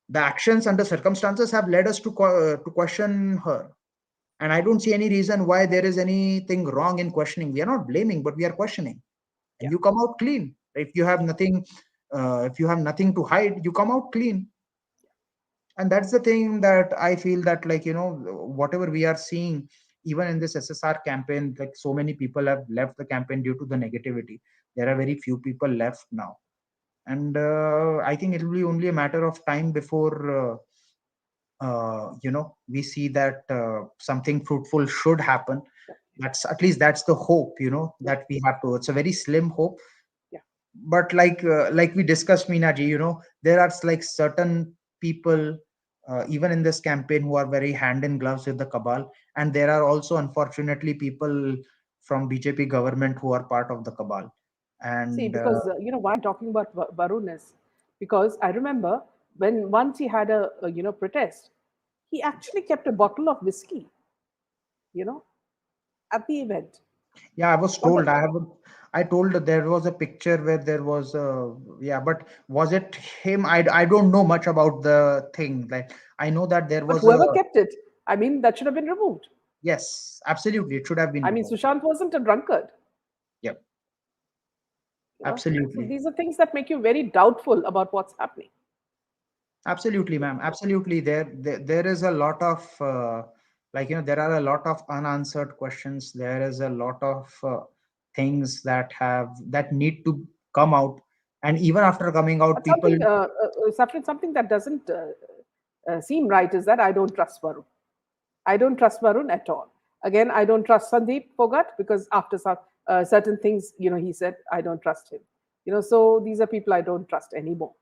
The actions and the circumstances have led us to question her, and I don't see any reason why there is anything wrong in questioning. We are not blaming, but we are questioning. And Yeah. you come out clean. If you have nothing to hide, you come out clean. And that's the thing that I feel that, like, whatever we are seeing, even in this SSR campaign, like, so many people have left the campaign due to the negativity. There are very few people left now. And I think it will be only a matter of time before we see that something fruitful should happen. That's, at least that's the hope, Yeah, that we have to. It's a very slim hope, yeah. but like we discussed, Meena ji, there are like certain people, even in this campaign, who are very hand in gloves with the cabal, and there are also, unfortunately, people from BJP government who are part of the cabal. See, And because why I'm talking about Varun is because I remember when once he had a protest, he actually kept a bottle of whiskey, you know, at the event. yeah, I was What told, the, I told that there was a picture where there was yeah, but was it him? I don't know much about the thing. Like, I know that there but was a, whoever kept it, I mean, that should have been removed. yes, absolutely, it should have been I mean, removed. Sushant wasn't a drunkard, Yep, you know. So absolutely. these are things that make you very doubtful about what's happening. Absolutely, ma'am. Absolutely. There is a lot of there are a lot of unanswered questions. There is a lot of things that need to come out. And even after coming out, But people, something, Saffron, something that doesn't seem right is that I don't trust Varun. I don't trust Varun at all. Again, I don't trust Sandeep Fogat because after some certain things, he said, I don't trust him. So these are people I don't trust anymore.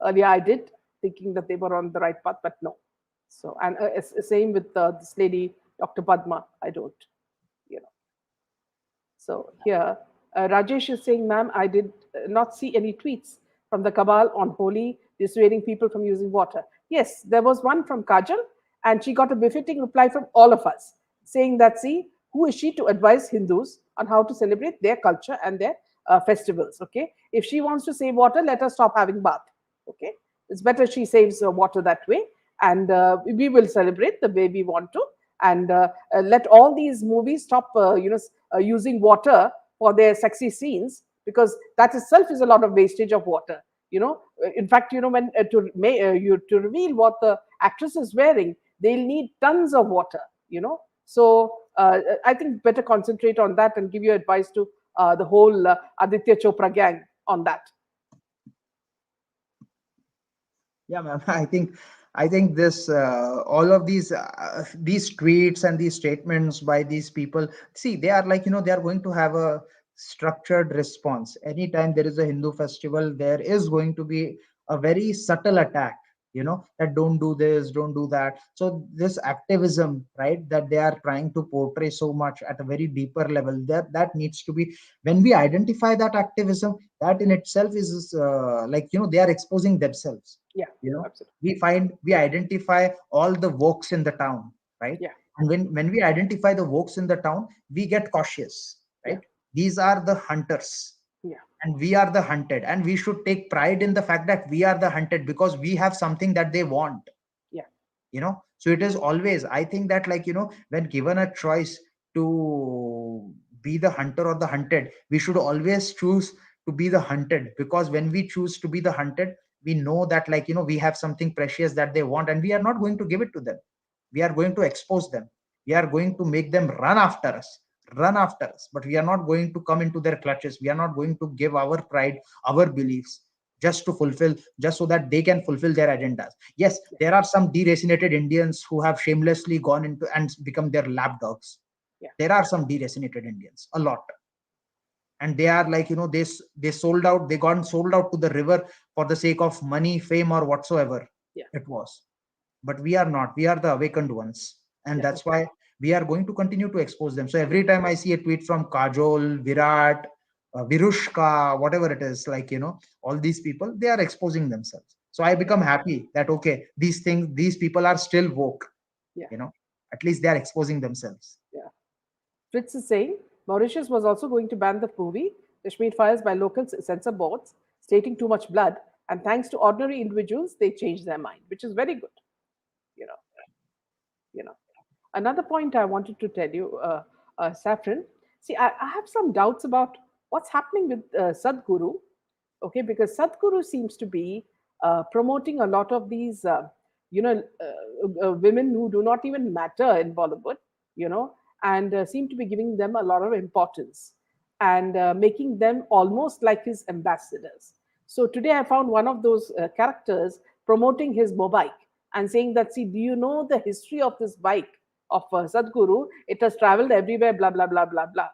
Earlier, I did, thinking that they were on the right path, but no. So, and same with this lady, Dr. Padma, I don't. You know. So here, Rajesh is saying, ma'am, I did not see any tweets from the cabal on Holi dissuading people from using water. Yes, there was one from Kajal, and she got a befitting reply from all of us, saying that, see, who is she to advise Hindus on how to celebrate their culture and their festivals? Okay, if she wants to save water, let her stop having bath. Okay, it's better she saves water that way, and we will celebrate the way we want to, and let all these movies stop, using water for their sexy scenes because that itself is a lot of wastage of water. In fact, when to reveal what the actress is wearing, they'll need tons of water. So I think better concentrate on that and give your advice to the whole Aditya Chopra gang on that. yeah, ma'am. I think this all of these tweets and these statements by these people, see, they are like, they are going to have a structured response. Anytime there is a Hindu festival, there is going to be a very subtle attack, that don't do this, don't do that. So this activism, right, that they are trying to portray so much at a very deeper level, that needs to be, when we identify that activism, that in itself is they are exposing themselves. Yeah, you know absolutely. we identify all the wokes in the town, right? Yeah, And when we identify the wokes in the town, we get cautious, yeah, right? These are the hunters, yeah, and we are the hunted, and we should take pride in the fact that we are the hunted, because we have something that they want. yeah, So it is always, I think that, when given a choice to be the hunter or the hunted, we should always choose to be the hunted, because when we choose to be the hunted, we know that, we have something precious that they want, and we are not going to give it to them. We are going to expose them. We are going to make them run after us, but we are not going to come into their clutches. We are not going to give our pride, our beliefs, just so that they can fulfill their agendas. Yes, yeah, there are some deracinated Indians who have shamelessly gone into and become their lapdogs. yeah, There are some deracinated Indians, a lot, and they are like, they sold out, they gone sold out to the river for the sake of money, fame, or whatsoever yeah, it was. But we are not. We are the awakened ones, and yeah, that's why we are going to continue to expose them. So every time I see a tweet from Kajol, Virat, Virushka, whatever it is, all these people, they are exposing themselves. So I yeah, become happy that, okay, these people are still woke. yeah, you know at least they are exposing themselves. yeah. Fritz is saying Mauritius was also going to ban the movie Kashmir Files by local censor boards, stating too much blood. And thanks to ordinary individuals, they changed their mind, which is very good. You know, you know. Another point I wanted to tell you, Saffron. See, I have some doubts about what's happening with Sadguru. Okay, because Sadhguru seems to be promoting a lot of these women who do not even matter in Bollywood, and seem to be giving them a lot of importance and making them almost like his ambassadors. So today I found one of those characters promoting his mobike and saying that, see, do you know the history of this bike of Sadguru? It has traveled everywhere, blah, blah, blah, blah, blah.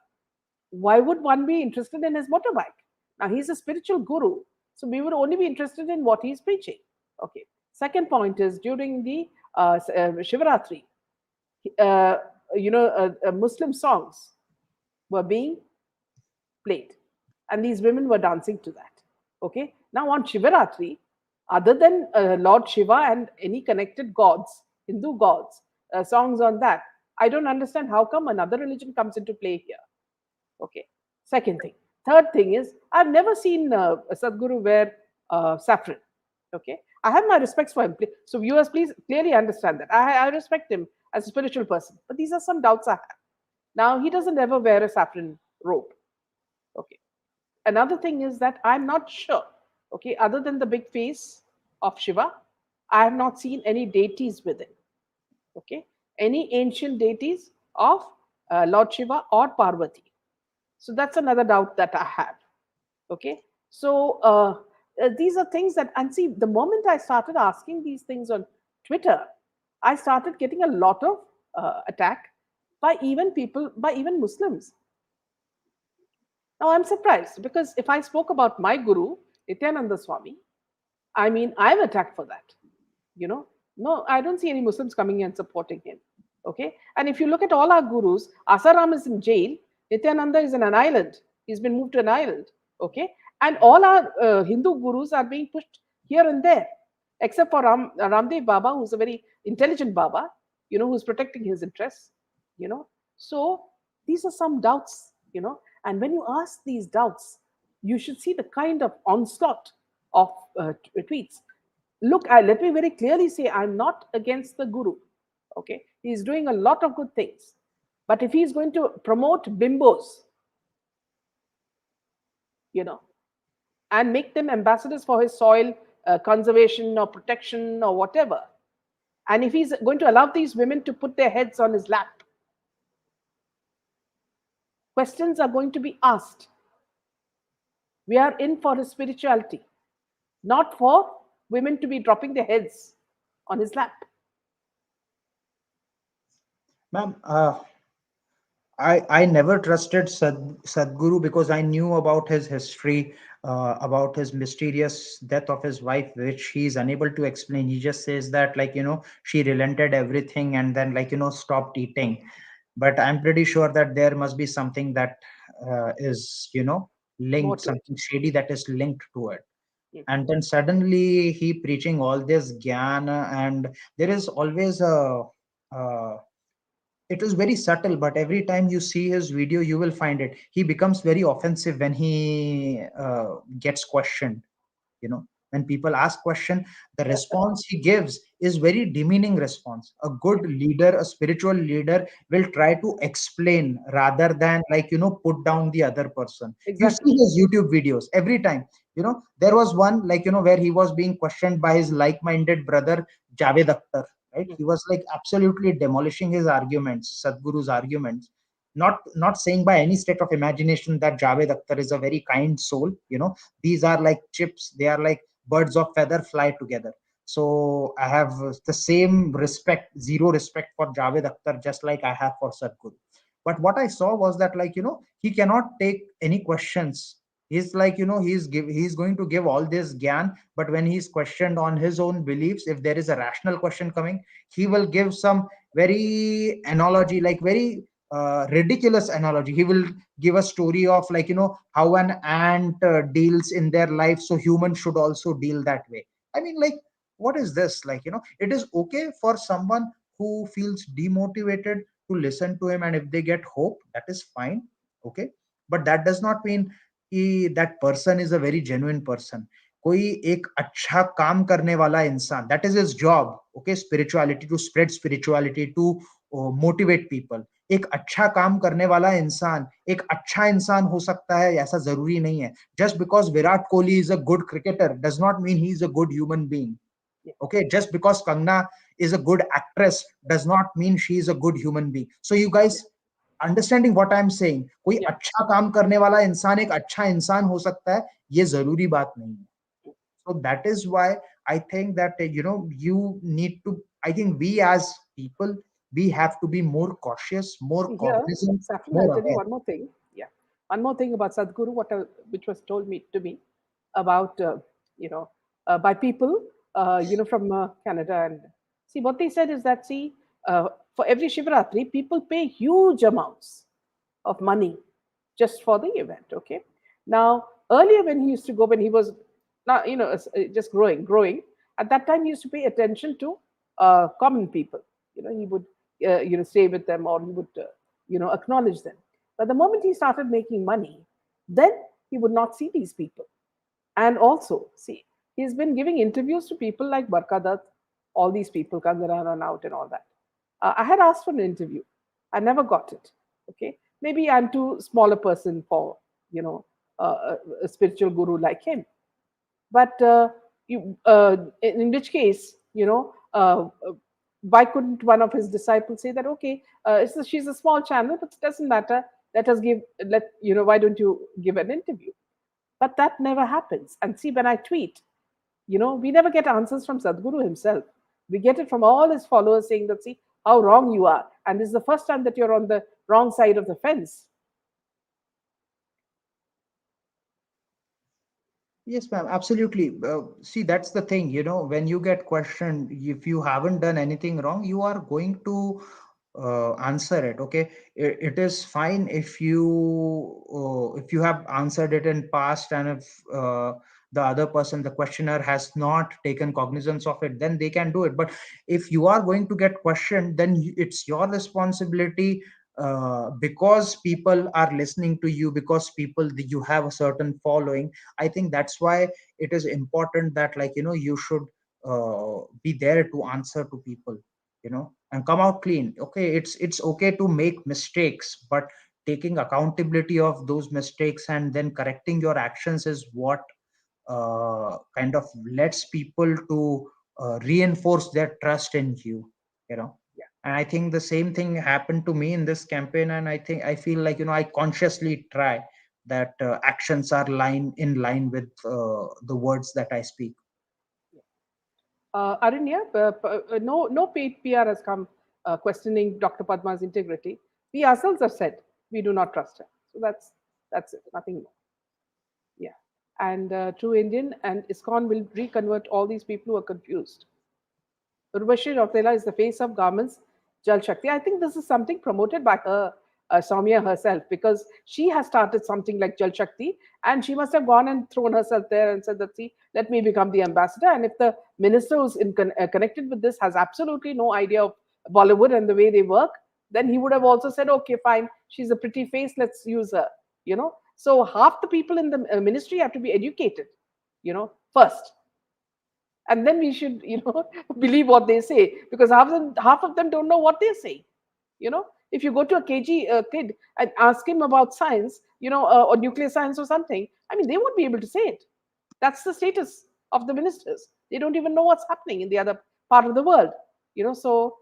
Why would one be interested in his motorbike? Now, he's a spiritual guru, so we would only be interested in what he's preaching. Okay. Second point is during the Shivaratri, uh, Muslim songs were being played, and these women were dancing to that. Okay. Now, on Shivaratri, other than Lord Shiva and any connected gods, Hindu gods, songs on that, I don't understand how come another religion comes into play here. Okay. Second thing. Third thing is, I've never seen Sadguru wear saffron. Okay. I have my respects for him. So viewers, please clearly understand that. I respect him as a spiritual person. But these are some doubts I have. Now, he doesn't ever wear a saffron robe. Okay. Another thing is that I'm not sure. Okay. Other than the big face of Shiva, I have not seen any deities with him. Okay. Any ancient deities of Lord Shiva or Parvati. So that's another doubt that I have. Okay. So these are things that, and see, the moment I started asking these things on Twitter, I started getting a lot of attack by even people, by even Muslims. Now I'm surprised because if I spoke about my guru, Nityananda Swami, I mean, I'm attacked for that. You know, no, I don't see any Muslims coming and supporting him. Okay. And if you look at all our gurus, Asaram is in jail, Nityananda is in an island. He's been moved to an island. Okay. And all our Hindu gurus are being pushed here and there, except for Ramdev Baba, who's a very intelligent Baba, who's protecting his interests. So these are some doubts, and when you ask these doubts, you should see the kind of onslaught of tweets. Look, let me very clearly say, I'm not against the guru. Okay. He's doing a lot of good things. But if he's going to promote bimbos, and make them ambassadors for his soil conservation or protection or whatever, and if he's going to allow these women to put their heads on his lap, questions are going to be asked. We are in for his spirituality, not for women to be dropping their heads on his lap. Ma'am, I never trusted Sadguru because I knew about his history, about his mysterious death of his wife, which he's unable to explain. He just says that, she relented everything and then, stopped eating. But I'm pretty sure that there must be something that is, linked, something shady that is linked to it. And then suddenly he preaching all this jnana, and there is always uh, it is very subtle, but every time you see his video you will find it, he becomes very offensive when he gets questioned. When people ask question, the response he gives is very demeaning response. A good leader, a spiritual leader, will try to explain rather than put down the other person. You see Exactly. his YouTube videos every time. There was one where he was being questioned by his like-minded brother Javed Akhtar, right? He was absolutely demolishing his arguments, Sadhguru's arguments, not saying by any state of imagination that Javed Akhtar is a very kind soul. These are like chips, they are like birds of feather fly together. So I have the same respect, zero respect for Javed Akhtar, just like I have for Sadhguru. But what I saw was that he cannot take any questions. He's he's going to give all this gyan, but when he's questioned on his own beliefs, if there is a rational question coming, he will give some very analogy, like very ridiculous analogy. He will give a story of how an ant deals in their life, so humans should also deal that way. I mean, what is this? It is okay for someone who feels demotivated to listen to him, and if they get hope, that is fine. Okay, but that does not mean that person is a very genuine person. कोई एक अच्छा काम करने वाला इंसान, that is his job. Okay, spirituality, to spread spirituality, to motivate people. एक अच्छा काम करने वाला इंसान एक अच्छा इंसान हो सकता है, ऐसा जरूरी नहीं है. Just because Virat Kohli is a good cricketer does not mean he is a good human being. yeah, Okay, just because Kangna is a good actress does not mean she is a good human being. So you yeah, guys understanding what I am saying, कोई yeah. अच्छा काम करने वाला इंसान एक अच्छा इंसान हो सकता है, ये जरूरी बात नहीं है. So that is why I think that you need to, I think we as people, we have to be more cautious, more See here, cognizant, Saffron, more I'll tell you aware. one more thing. Yeah, one more thing about Sadguru, which was told me to me about you know by people from Canada, and see what they said is that see for every Shivratri, people pay huge amounts of money just for the event. Okay, now earlier when he used to go, when he was not just growing, at that time he used to pay attention to common people. He would stay with them, or he would acknowledge them. But the moment he started making money, then he would not see these people. And also, see, he's been giving interviews to people like Barkadat, all these people, Kangara, Run Out, and all that. I had asked for an interview. I never got it. Okay, maybe I'm too small a person for you know a spiritual guru like him. But in which case, why couldn't one of his disciples say that, okay, she's a small channel, but it doesn't matter. Let us give, let, why don't you give an interview? But that never happens. And see, when I tweet, we never get answers from Sadhguru himself. We get it from all his followers saying that, see, how wrong you are. And this is the first time that you're on the wrong side of the fence. Yes, ma'am, absolutely. See, that's the thing, when you get questioned, if you haven't done anything wrong, you are going to answer it. Okay, it is fine if you have answered it in past, and if the other person, the questioner, has not taken cognizance of it, then they can do it. But if you are going to get questioned, then it's your responsibility, because people are listening to you, because you have a certain following. I think that's why it is important that, like, you should be there to answer to people, and come out clean. Okay, it's okay to make mistakes, but taking accountability of those mistakes and then correcting your actions is what kind of lets people to reinforce their trust in you, you know Yeah. and I think the same thing happened to me in this campaign, and I feel like, I consciously try that actions are in line with the words that I speak. Aranya, no paid PR has come questioning Dr. Padma's integrity. We ourselves have said we do not trust her. So that's it, nothing more. Yeah. And True Indian and ISKCON will reconvert all these people who are confused. Urvashi Rautela is the face of garments Jal Shakti. I think this is something promoted by her, Soumya herself, because she has started something like Jal Shakti, and she must have gone and thrown herself there and said that, see, let me become the ambassador. And if the minister who's connected with this has absolutely no idea of Bollywood and the way they work, then he would have also said, okay, fine, she's a pretty face, let's use her. So half the people in the ministry have to be educated, first, and then we should believe what they say, because half of them don't know what they say. If you go to a kg kid and ask him about science, or nuclear science or something, I mean, they won't be able to say it. That's the status of the ministers. They don't even know what's happening in the other part of the world. So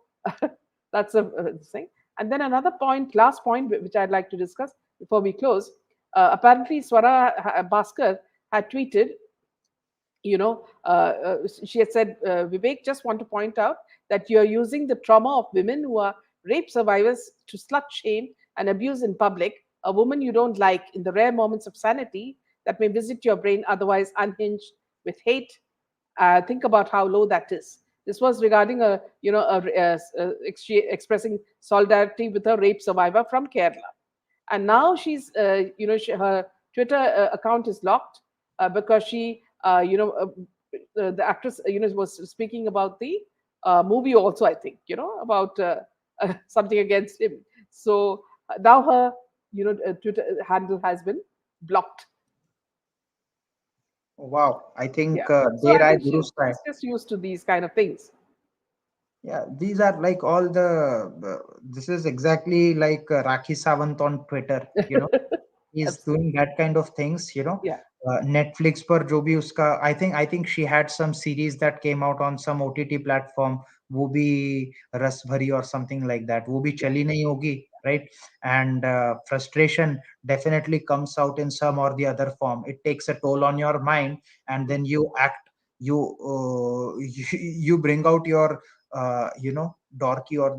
that's a thing. And then another point, last point, which I'd like to discuss before we close. Apparently Swara Bhaskar had tweeted, she had said, Vivek, just want to point out that you're using the trauma of women who are rape survivors to slut shame and abuse in public a woman you don't like in the rare moments of sanity that may visit your brain otherwise unhinged with hate. Think about how low that is. This was regarding expressing solidarity with a rape survivor from Kerala, and now her Twitter account is locked because she the actress was speaking about the movie also, I think, about something against him. So now her Twitter handle has been blocked. Wow, I think Yeah, so there I I think Guru she's just used to these kind of things. Yeah, these are like all this is exactly like Rakhi Sawant on Twitter, He's absolutely. doing that kind of things, Yeah, Netflix पर जो भी उसका I think she had some series that came out on some OTT platform, वो भी रस भरी or something like that, वो भी yeah, चली नहीं होगी, right? And frustration definitely comes out in some or the other form. It takes a toll on your mind, and yeah, then you act, you bring out your dorky or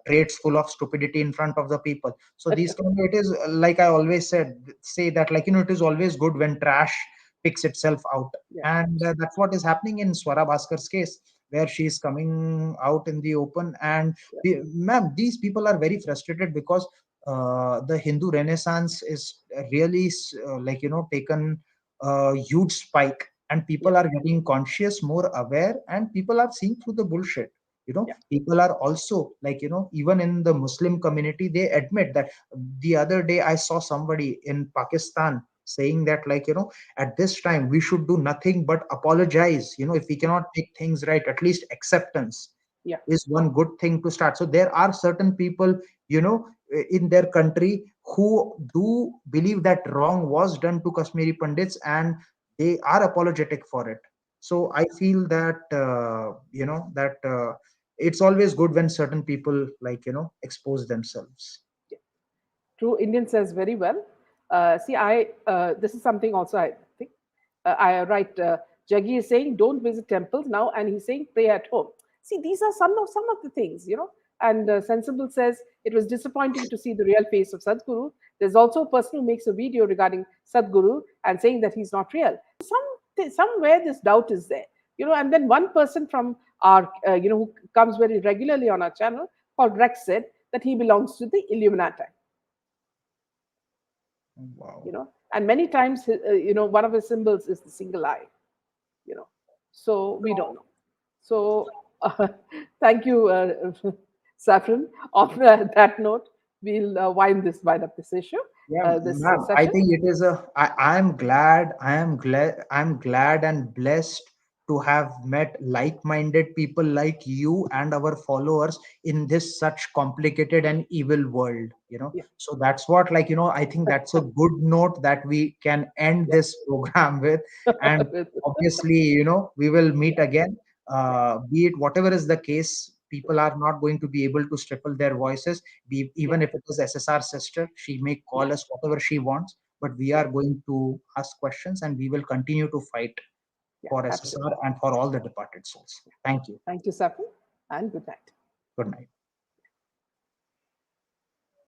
traits full of stupidity in front of the people. So these kind of, it is like I always say that, it is always good when trash picks itself out. yeah, And absolutely. that's what is happening in Swara Bhaskar's case, where she is coming out in the open. And Yeah, ma'am, these people are very frustrated because the Hindu renaissance is really taken a huge spike, and yeah, people are getting conscious, more aware, and people are seeing through the bullshit. yeah, People are also, even in the Muslim community, they admit that. The other day I saw somebody in Pakistan saying that, at this time we should do nothing but apologize. If we yeah, cannot make things right, at least acceptance yeah, is one good thing to start. So there are certain people, in their country, who do believe that wrong was done to Kashmiri Pandits, and they are apologetic for it. So I feel that, it's always good when certain people, expose themselves. yeah. True, Indian says very well. See, this is something also I think. I write. Jaggi is saying, "Don't visit temples now," and he's saying, "Pray at home." See, these are some of the things. And Sensible says it was disappointing to see the real face of Sadguru. There's also a person who makes a video regarding Sadguru and saying that he's not real. Somewhere this doubt is there. And then one person from our, who comes very regularly on our channel called Rex said that he belongs to the Illuminati. Wow. And many times, one of his symbols is the single eye. you know so we don't know. So thank you, Saffron. On that note, we'll wind up this issue, Yeah, this ma'am. I session. think it is a. I am glad and blessed to have met like-minded people like you and our followers in this such complicated and evil world. Yeah. So that's what, I think that's a good note that we can end Yeah. this program with. And With- obviously, we will meet yeah, again. yeah, Be it whatever is the case, people are not going to be able to stifle their voices. yeah, Even if it is SSR sister, she may yeah, call us whatever she wants, but we yeah, are going to ask questions, and we will continue to fight yeah, for absolutely. SSR and for all the departed souls. Thank you. Thank you, Saffron, and good night. Good night.